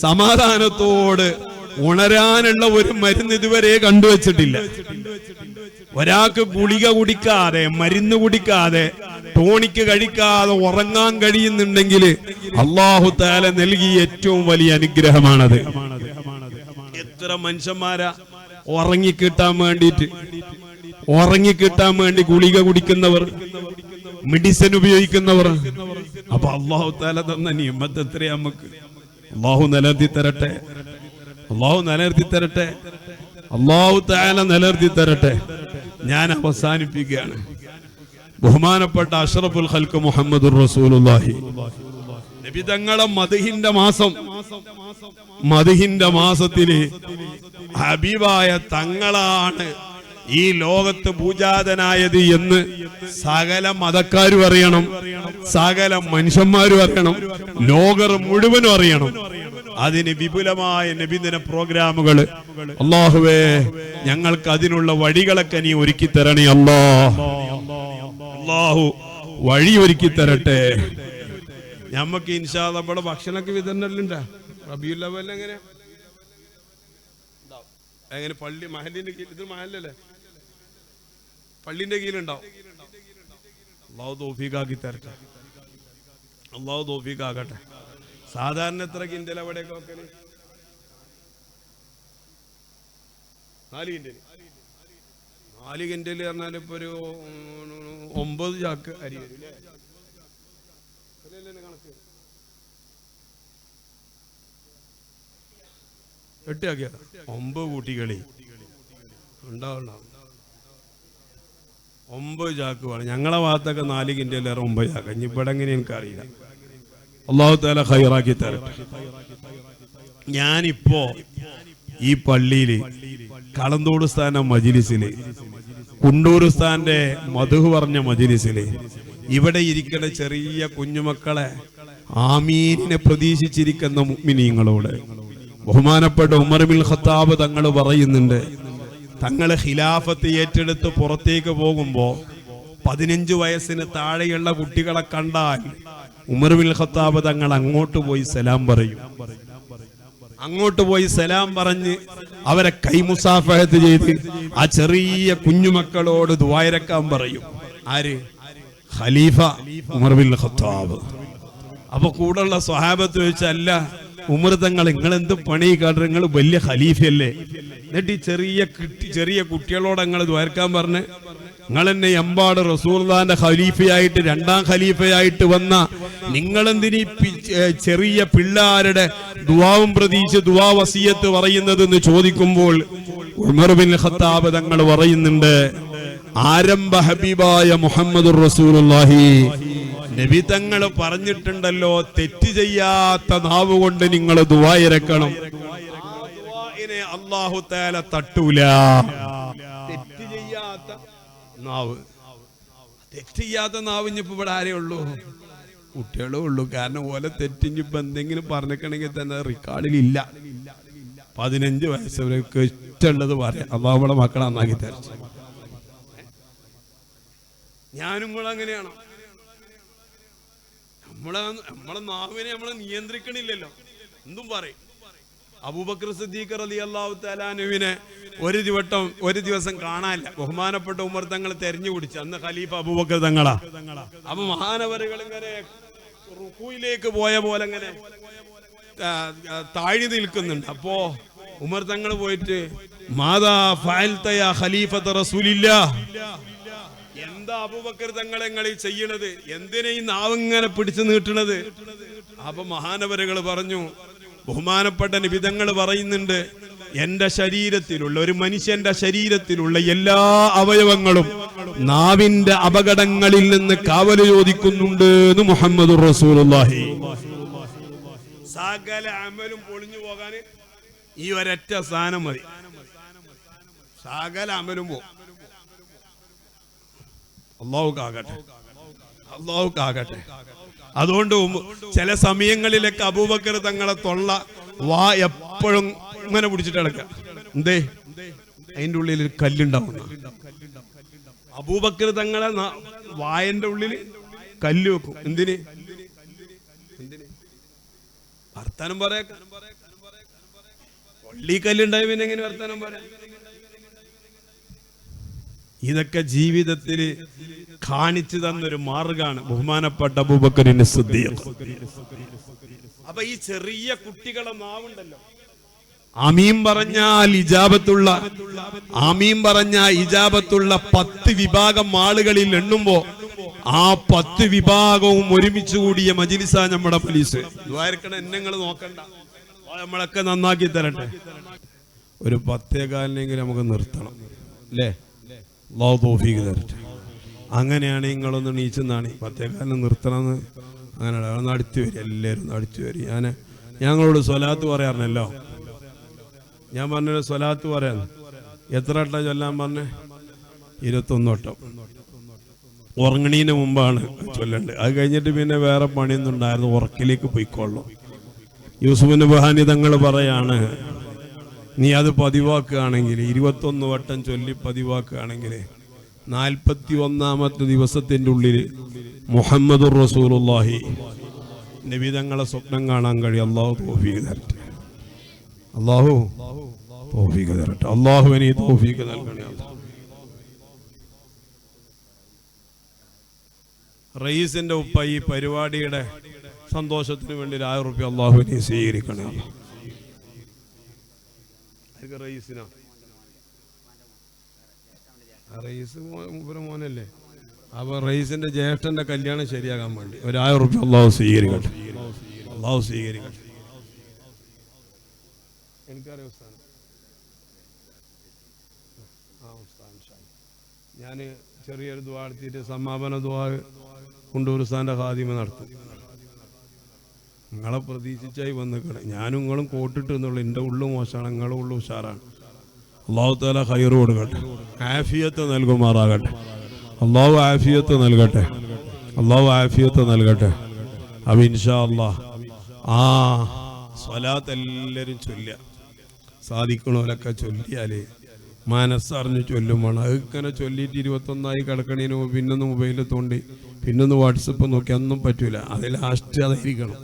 സമാധാനത്തോട് ഉണരാനുള്ള ഒരു മരുന്ന് ഇതുവരെ കണ്ടുവച്ചിട്ടില്ല. ഒരാൾക്ക് ഗുളിക കുടിക്കാതെ, മരുന്ന് കുടിക്കാതെ, ടോണിക്ക് കഴിക്കാതെ ഉറങ്ങാൻ കഴിയുന്നുണ്ടെങ്കിൽ അല്ലാഹു തആല നൽകിയ ഏറ്റവും വലിയ അനുഗ്രഹമാണത്. എത്ര മനുഷ്യന്മാരാ ഉറങ്ങിക്കിട്ടാൻ വേണ്ടി ഗുളിക കുടിക്കുന്നവർ, മെഡിസിൻ ഉപയോഗിക്കുന്നവർ. അപ്പൊ അല്ലാഹു തആല തന്ന നിഅമത്ത് എത്രയാ നമുക്ക്. അല്ലാഹു നിലനിർത്തി തരട്ടെ, അല്ലാഹു തആല നിലനിർത്തി തരട്ടെ. ഞാൻ അവസാനിപ്പിക്കുകയാണ്. ബഹുമാനപ്പെട്ട അഷ്റഫുൽ ഖൽഖ് മുഹമ്മദുർ റസൂലുള്ളാഹി നബി തങ്ങളെ മദ്ഹിന്റെ മാസത്തില് ഹബീബായ തങ്ങളാണ് ഈ ലോകത്ത് പൂജാതനായത് എന്ന് സകല മതക്കാരും അറിയണം, സകല മനുഷ്യന്മാരും അറിയണം, ലോകർ മുഴുവനും അറിയണം. അതിന് വിപുലമായ നബിദിന പ്രോഗ്രാമുകൾ അല്ലാഹുവേ ഞങ്ങൾക്ക് അതിനുള്ള വഴികളൊക്കെ നീ ഒരുക്കി തരണേ. അല്ലാഹു വഴി ഒരുക്കി തരട്ടെ. ഞമ്മക്ക് ഇൻഷാ അല്ലാഹ് നമ്മുടെ ഭക്ഷണമൊക്കെ വിതരണല്ലുണ്ടാ റബീഉൽ അവ്വൽ എങ്ങനെ പള്ളി മഹലിന്റെ കീഴിൽ, ഇത് മഹലല്ലേ, പള്ളിന്റെ കീഴിലുണ്ടാവും. അല്ലാഹു തൗഫീഖാക്കി തരട്ടെ, അല്ലാഹു തൗഫീഖാക്കട്ടെ. സാധാരണ എത്ര കിൻഡൽ അവിടെയൊക്കെ വെക്കല്? 4 കിൻഡൽ. 4 കിൻഡൽ പറഞ്ഞാൽ ഇപ്പൊ ഒരു 9 ചാക്ക് അരി വരും അല്ലേ? കണക്ക് 8 ആക്കിയ 9 കൂട്ടികളി ഉണ്ടാവും. 9 ചാക്ക് വേണം. ഞങ്ങളെ ഭാഗത്തൊക്കെ 4 കിൻഡലേറെ 9 ചാക്ക്. ഇനി ഇവിടെ എങ്ങനെ എനിക്കറിയില്ല. അല്ലാഹു തആല ഖൈറാക്കി തരട്ടെ. ഞാനിപ്പോ ഈ പള്ളിയില് കളന്തോട് സ്ഥാന മജ്ലിസില്, കുണ്ടൂർ സ്ഥാന്റെ മദ്ഹ് പറഞ്ഞ മജ്ലിസില് ഇവിടെ ഇരിക്കുന്ന ചെറിയ കുഞ്ഞുമക്കളെ ആമീനിനെ പ്രതീക്ഷിച്ചിരിക്കുന്ന മുഅ്മിനീങ്ങളോട് ബഹുമാനപ്പെട്ട ഉമർ ഇബ്നുൽ ഖത്താബ് തങ്ങൾ പറയുന്നുണ്ട്, തങ്ങളെ ഖിലാഫത്ത് ഏറ്റെടുത്ത് പുറത്തേക്ക് പോകുമ്പോ 15 വയസ്സിന് താഴെയുള്ള കുട്ടികളെ കണ്ടാൽ ഉമർ ഇബ്നുൽ ഖത്താബ് തങ്ങൾ അങ്ങോട്ട് പോയി സലാം പറയും. അങ്ങോട്ട് പോയി സലാം പറഞ്ഞ് അവരെ കൈമുസാഫഹത്ത് ചെയ്ത് ആ ചെറിയ കുഞ്ഞുമക്കളോട് ദുആയിരക്കാൻ പറയും. ആര്? ഖലീഫ ഉമർ ഇബ്നുൽ ഖത്താബ്. അപ്പൊ കൂടെയുള്ള സ്വഹാബത്ത് ചോദിച്ചല്ല ഉമർ തങ്ങൾ, നിങ്ങൾ എന്ത് പണി കാട്ടുക, നിങ്ങൾ വലിയ ഖലീഫയല്ലേ, എന്നിട്ട് ഈ ചെറിയ കുട്ടികളോട് നിങ്ങൾ ദുആയിരക്കാൻ പറഞ്ഞ്, നിങ്ങൾ എന്നെ എമ്പാട് റസൂലുള്ളാഹിന്റെ ഖലീഫയായിട്ട്, 2ാം ഖലീഫയായിട്ട് വന്ന നിങ്ങളെന്തിനീ ചെറിയ പിള്ളാരുടെ ദുആവും പ്രതീക്ഷിച്ച് ദുആ വസിയത്ത് പറയുന്നത് എന്ന് ചോദിക്കുമ്പോൾ ഉമർ ഇബ്നുൽ ഖത്താബ് തങ്ങൾ പറയുന്നുണ്ട്, ആരംഭ ഹബീബായ മുഹമ്മദുർ റസൂലുള്ളാഹി നബി തങ്ങൾ പറഞ്ഞിട്ടുണ്ടല്ലോ, തെറ്റ് ചെയ്യാത്ത നാവ് കൊണ്ട് നിങ്ങൾ ദുആ ഇറക്കണം. അല്ലാഹു തആല തട്ടൂല. തെറ്റ് ചെയ്യാത്ത നാവ് ഇനിയിപ്പോ ഇവിടെ ആരേ ഉള്ളൂ? കുട്ടികളേ ഉള്ളൂ. കാരണം ഓലെ തെറ്റിഞ്ഞിപ്പോ എന്തെങ്കിലും പറഞ്ഞിക്കണമെങ്കിൽ തന്നെ റെക്കോർഡിലില്ല. 15 വയസ്സ് വരെയൊക്കെ ഇഷ്ടമുള്ളത് പറയാം. അല്ലാഹു നമ്മളെ മക്കളെ നന്നാക്കി തരും. ഞാനും കൂടെ അങ്ങനെയാണോ? നമ്മളെ നാവിനെ നമ്മളെ നിയന്ത്രിക്കണില്ലല്ലോ, എന്തും പറയും. അബൂബക്കർ സിദ്ദീഖ് റളിയല്ലാഹു തആല അൻഹുവിനെ ഒരു ദിവസം കാണാനില്ല. ബഹുമാനപ്പെട്ട ഉമർ തങ്ങൾ തെരഞ്ഞു പിടിച്ചു. അന്ന് ഖലീഫ അബൂബക്കർ തങ്ങളാ. അപ്പൊ മഹാനവറുകൾ ഇങ്ങനെ റുകൂയിലേക്ക് പോയ പോലെ ഇങ്ങനെ താഴി നിൽക്കുന്നുണ്ട്. അപ്പോ ഉമർ തങ്ങൾ പോയിട്ട്, മാദാ ഫഅൽത യാ ഖലീഫത റസൂലില്ലാഹ്, എന്താ അബൂബക്കർ തങ്ങളെ നിങ്ങൾ ചെയ്യണത്, എന്തിനാ ഈ നാവിങ്ങനെ പിടിച്ചു നീട്ടണത്? അപ്പൊ മഹാനവറുകൾ പറഞ്ഞു, ബഹുമാനപ്പെട്ട നബി തങ്ങൾ പറയുന്നുണ്ട്, എന്റെ ശരീരത്തിലുള്ള, ഒരു മനുഷ്യന്റെ ശരീരത്തിലുള്ള എല്ലാ അവയവങ്ങളും നാവിന്റെ അപകടങ്ങളിൽ നിന്ന് കാവല് ചോദിക്കുന്നുണ്ട് എന്ന് മുഹമ്മദുർ റസൂലുള്ളാഹി. സകല അമലും പൊളിഞ്ഞു പോകാൻ ഈ ഒരൊറ്റ സാധനം മതി. സകല അമലും പോകും. അല്ലാഹു കാക്കട്ടെ, അള്ളാഹുക്കാകട്ടെ. അതുകൊണ്ട് ചില സമയങ്ങളിലൊക്കെ അബൂബക്കർ തങ്ങളെ തൊള്ള വാ എപ്പോഴും ഇങ്ങനെ പിടിച്ചിട്ട് കിടക്കുക. എന്തേ? അതിന്റെ ഉള്ളിൽ ഒരു കല്ലുണ്ടാവുന്ന. അബൂബക്കർ തങ്ങളെ വായന്റെ ഉള്ളിൽ കല്ല് വെക്കും. എന്തിന്? വർത്താനം പറയാ. പള്ളി കല്ലുണ്ടായി പിന്നെ എങ്ങനെ വർത്താനം പറയാം? ഇതൊക്കെ ജീവിതത്തിൽ കാണിച്ചു തന്നൊരു മാർഗാണ് ബഹുമാനപ്പെട്ട അബൂബക്കറിന് സിദ്ദീഖ്. അപ്പൊ ഈ ചെറിയ കുട്ടികളെ നാവുണ്ടല്ലോ, ആമീൻ പറഞ്ഞാൽ ഇജാബത്തുള്ള, ആമീൻ പറഞ്ഞ ഇജാബത്തുള്ള 10 വിഭാഗം ആളുകളിൽ എണ്ണുമ്പോ ആ 10 വിഭാഗവും ഒരുമിച്ച് കൂടിയ മജ്‌ലിസാ നമ്മുടെ പോലീസ്. ദ്വാരക്കണ എന്നെങ്ങൾ നോക്കണ്ട, നമ്മളൊക്കെ നന്നാക്കി തരട്ടെ. ഒരു 10:15 നമുക്ക് നിർത്തണം അല്ലേ? അല്ലാഹു തൗഫീഖ് തരട്ടെ. അങ്ങനെയാണ് നിങ്ങളൊന്ന് നീച്ചെന്നാണ് 10:15 നിർത്തണമെന്ന്. അങ്ങനെ ഒന്ന് അടുത്ത് വരും, എല്ലാവരും ഒന്ന് അടുത്ത് വരും. ഞങ്ങളോട് സ്വലാത്ത് പറയാറുണ്ടല്ലോ. ഞാൻ പറഞ്ഞൊരു സ്വലാത്ത് പറയാന്ന് എത്ര വട്ടം ചൊല്ലാൻ പറഞ്ഞേ? 21 വട്ടം. ഉറങ്ങണീന് മുമ്പാണ് ചൊല്ലേണ്ടത്. അത് കഴിഞ്ഞിട്ട് പിന്നെ വേറെ പണിയൊന്നും ഉണ്ടായിരുന്നു, ഉറക്കിലേക്ക് പോയിക്കൊള്ളു. യൂസുഫ് നബി തങ്ങൾ പറയാണ്, നീ അത് പതിവാക്കുകയാണെങ്കിൽ 21 വട്ടം ചൊല്ലി പതിവാക്കുകയാണെങ്കിൽ 41-ാമത്തെ ദിവസത്തിന്റെ ഉള്ളിൽ മുഹമ്മദുർ റസൂലുള്ളാഹി നബി തങ്ങളെ സ്വപ്നം കാണാൻ കഴിയും. അല്ലാഹു തൗഫീഖ് തരട്ടെ. അല്ലാഹു തൗഫീഖ് തരട്ടെ. അല്ലാഹുവിനെ തൗഫീഖ് നൽകണേ. റയീസിന്റെ ഉപ്പ ഈ പരിപാടിയുടെ സന്തോഷത്തിന് വേണ്ടി 1000 റുപ്യ അല്ലാഹുവിനെ സ്വീകരിക്കണേ. റയീസിനാ? റയീസ് മോനല്ലേ? അപ്പൊ റയീസിന്റെ ജ്യേഷ്ഠന്റെ കല്യാണം ശരിയാകാൻ വേണ്ടി 1000 റുപ്യ അല്ലാഹു സ്വീകരിക്കട്ടെ. അല്ലാഹു സ്വീകരിക്കട്ടെ. എനിക്കറിയാം ഉസ്താദ്. ഞാൻ ചെറിയൊരു ദുആ നടത്തിയിട്ട് സമാപന ദുആ കൊണ്ടൂർ ഉസ്താദിന്റെ ഖാദിമ നടത്തും. നിങ്ങളെ പ്രതീക്ഷിച്ചായി വന്നിക്കണേ. ഞാനും നിങ്ങളും കോട്ടിട്ട് എന്നുള്ള എൻ്റെ ഉള്ളു മോശമാണ്, നിങ്ങളുടെ ഉള്ളു ഉഷാറാണ്. അല്ലാഹു തആല ഖൈർ കൊടുക്കട്ടെ, ആഫിയത്ത് നൽകുമാറാകട്ടെ. അല്ലാഹു ആഫിയത്ത് നൽകട്ടെ, അല്ലാഹു ആഫിയത്ത് നൽകട്ടെ. അപ്പോൾ ഇൻഷാ അല്ലാഹ് ആ സ്വലാത്ത് എല്ലാവരും ചൊല്ലുക. സാധിക്കണോലൊക്കെ ചൊല്ലിയാൽ മനസ്സറിഞ്ഞ് ചൊല്ലും വേണം. അതിങ്ങനെ ചൊല്ലിയിട്ട് 21 കിടക്കണേന് പിന്നൊന്ന് മൊബൈലിൽ തോണ്ടി പിന്നൊന്ന് വാട്സപ്പ് നോക്കി ഒന്നും പറ്റൂല. അത് ലാസ്റ്റ് അതായിരിക്കണം.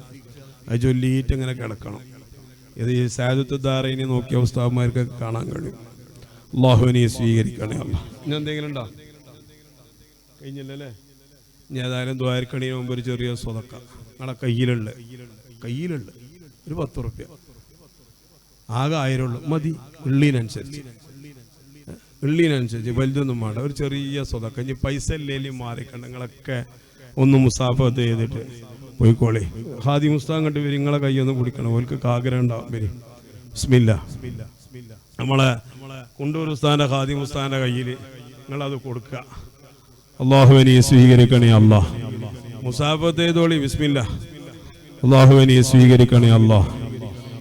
അത് ചൊല്ലിയിട്ട് ഇങ്ങനെ കിടക്കണം. ഇത് ഈ സാദത്ത് ദാറൈനി നോക്കിയ ഉസ്താദ്മാർക്കൊക്കെ കാണാൻ കഴിയും. അല്ലാഹുവിനെ സ്വീകരിക്കണേ. അല്ലാഹ് ഇനി എന്തെങ്കിലും ഉണ്ടോ? കഴിഞ്ഞില്ലല്ലേ? ഇനി ഏതായാലും ദ്വാരക്കണീന് മുമ്പ് ഒരു ചെറിയ സ്വതക്ക നിങ്ങളെ കയ്യിലുള്ള ഒരു 10 റുപ്യ ആകെ 1000 ഉള്ളു മതി. ഉള്ളീനനുസരിച്ച് വലുതൊന്നും വേണ്ട. ഒരു ചെറിയ സ്വതക്ക. ഇനി പൈസ ഇല്ലേലും മാറിക്കണ്ട. നിങ്ങളൊക്കെ ഒന്ന് മുസാഫത്ത് ചെയ്തിട്ട് പോയിക്കോളി. ഹാദി മുസ്താൻ കണ്ട് വരും. നിങ്ങളെ കൈയൊന്ന് കുടിക്കണം. ഓൽക്ക് ആഗ്രഹം ഉണ്ടാവും. വരും. ബിസ്മില്ല. നമ്മളെ കുണ്ടൂർ ഉസ്താന്റെ ഹാദി മുസ്താന്റെ കയ്യിൽ നിങ്ങളത് കൊടുക്കുക. അല്ലാഹുവിനെ സ്വീകരിക്കണേ. അല്ലാഹ് മുസാഫത്ത് ചെയ്തോളി. ബിസ്മില്ല. അല്ലാഹുവിനെ സ്വീകരിക്കണേ.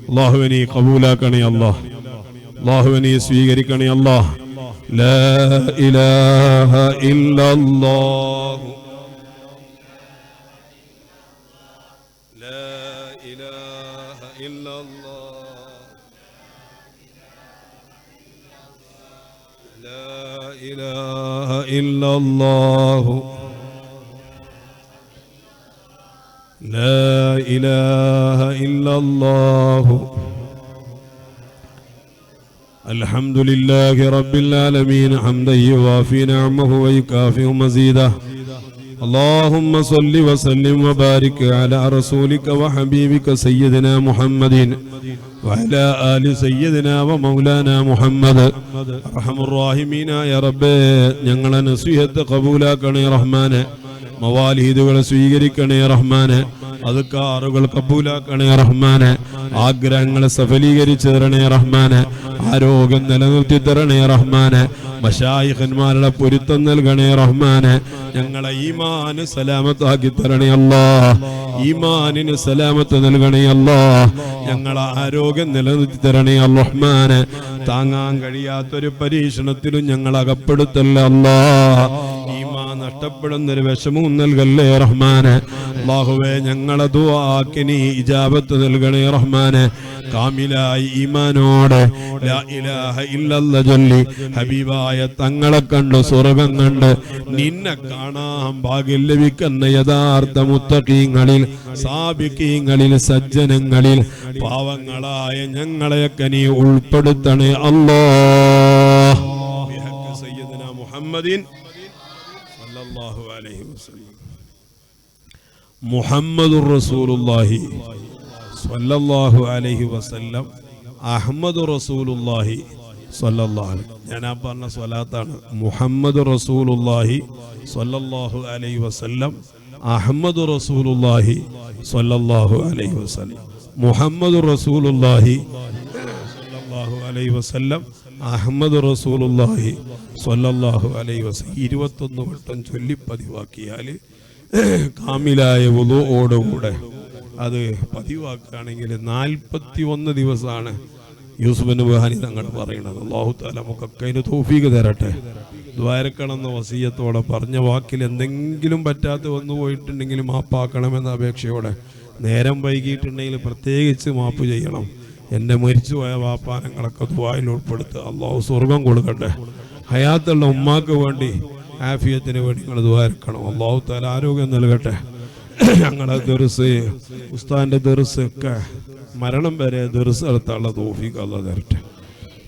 അല്ലാഹുവിനെ ഖബൂലാക്കണേ. അല്ലാഹുവിനെ സ്വീകരിക്കണേ. ലാ ഇലാഹ ഇല്ലല്ലാഹ് ലാ ഇലാഹ ഇല്ലല്ലാഹ് ലാ ഇലാഹ ഇല്ലല്ലാഹ് ലാ ഇലാഹ ഇല്ലല്ലാഹ് الحمد لله رب العالمين حمدا يوافي نعمه ويكافئ مزيده. اللهم صل وسلم وبارك على رسولك وحبيبك سيدنا محمد وعلى آل سيدنا ومولانا محمد. أرحم الراحمين يا رب ഞങ്ങളെ നസീഹത്ത് ഖബൂലാക്കണേ റഹ്മാനെ. മവാലിദുകളെ സ്വീകരിക്കണേ റഹ്മാനെ. അദ്കാറുകൾ കബൂലാക്കണേ റഹ്മാനെ. ആഗ്രഹങ്ങളെ സഫലീകരിച്ചു തരണേ റഹ്മാനെ. ആരോഗ്യം നിലനിർത്തി തരണേ റഹ്മാനെ. മശായിഖന്മാരുടെ പൊരുത്തം നൽകണേ റഹ്മാനെ. ഞങ്ങളെ ഈമാന് സലാമത്താക്കി തരണേ അല്ലാഹ്. ഈമാനിന് സലാമത്ത് നൽകണേ അല്ലാഹ്. ഞങ്ങളെ ആരോഗ്യം നിലനിർത്തി തരണേ റഹ്മാനെ. താങ്ങാൻ കഴിയാത്തൊരു പരീക്ഷണത്തിലും ഞങ്ങൾ അകപ്പെടുത്തല്ല അല്ലാഹ്. ഈമാൻ നഷ്ടപ്പെടുന്നൊരു വിഷമവും നൽകല്ലേ റഹ്മാനെ. അല്ലാഹുവേ ഞങ്ങളെ ദുആക്ക് നീ ഇജാബത്ത് നൽകണേ റഹ്മാനെ. കാമിലായി ഈമാനോടെ ലാ ഇലാഹ ഇല്ലല്ലാഹ് ചൊല്ലി ഹബീബായ തങ്ങളെ കണ്ട് സ്വർഗ്ഗം കണ്ട് നിന്നെ കാണാൻ ഭാഗ്യം ലഭിക്കുന്ന യഥാർത്ഥ മുത്തഖീങ്ങളിൽ സാബിഖീങ്ങളിൽ സജ്ജനങ്ങളിൽ പാവങ്ങളായ ഞങ്ങളെയൊക്കെ നീ ഉൾപ്പെടുത്തണേ അല്ലാഹ്. ബിഹഖ് സയ്യിദനാ മുഹമ്മദിൻ സല്ലല്ലാഹു അലൈഹി വസല്ലം. മുഹമ്മദുർ റസൂലുള്ളാഹി സല്ലല്ലാഹു അലൈഹി വസല്ലം. അഹ്മദു റസൂലുള്ളാഹി സല്ലല്ലാഹു അലൈഹി. ഞാൻ ആ പറഞ്ഞ സ്വലാത്താണ്. മുഹമ്മദ് റസൂലുള്ളാഹി സല്ലല്ലാഹു അലൈഹി വസല്ലം. അഹ്മദു റസൂലുള്ളാഹി സല്ലല്ലാഹു അലൈഹി വസല്ലം. മുഹമ്മദ് റസൂലുള്ളാഹി സല്ലല്ലാഹു അലൈഹി വസല്ലം. അഹ്മദ് റസൂലുള്ളാഹി സല്ലല്ലാഹു അലൈഹി വസല്ലം 21 വട്ടം ചൊല്ലി പതിവാക്കിയാൽ കാമിലായ വുളൂഓടുകൂടെ അത് പതിവാക്കുകയാണെങ്കിൽ 41 ദിവസമാണ് യൂസുഫ് നബി തങ്ങൾ പറയുന്നത്. അല്ലാഹു തആല നമുക്കൊക്കെ അതിന് തൗഫീഖ് തരട്ടെ. ദ്വാരക്കണമെന്ന വസിയത്തോടെ പറഞ്ഞ വാക്കിൽ എന്തെങ്കിലും പറ്റാത്ത വന്നു പോയിട്ടുണ്ടെങ്കിൽ മാപ്പാക്കണമെന്ന അപേക്ഷയോടെ, നേരം വൈകിയിട്ടുണ്ടെങ്കിൽ പ്രത്യേകിച്ച് മാപ്പ് ചെയ്യണം. എൻ്റെ മരിച്ചുപോയ വാപ്പാനങ്ങളൊക്കെ ദുആയിൽ ഉൾപ്പെടുത്തുക. അല്ലാഹു സ്വർഗം കൊടുക്കട്ടെ. ഹയാത്തുള്ള ഉമ്മാക്ക് വേണ്ടി ആഫിയത്തിന് വേണ്ടി നിങ്ങൾ ദ്വാരക്കണം. അല്ലാഹു തആല ആരോഗ്യം നൽകട്ടെ. ഞങ്ങളെ ദർസ് ഉസ്താദിന്റെ ദർസ് ഒക്കെ മരണം വരെ ദർസ് നടത്താനുള്ള തൗഫീഖ് അല്ലാഹു തരട്ടെ.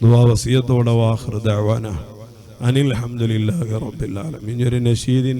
ദുആ വസിയത്തോടെ വാഖിറു ദഅവാന അനിൽ ഹംദുലില്ലാഹി റബ്ബിൽ ആലമീൻ. ഒരു നശീദിൻ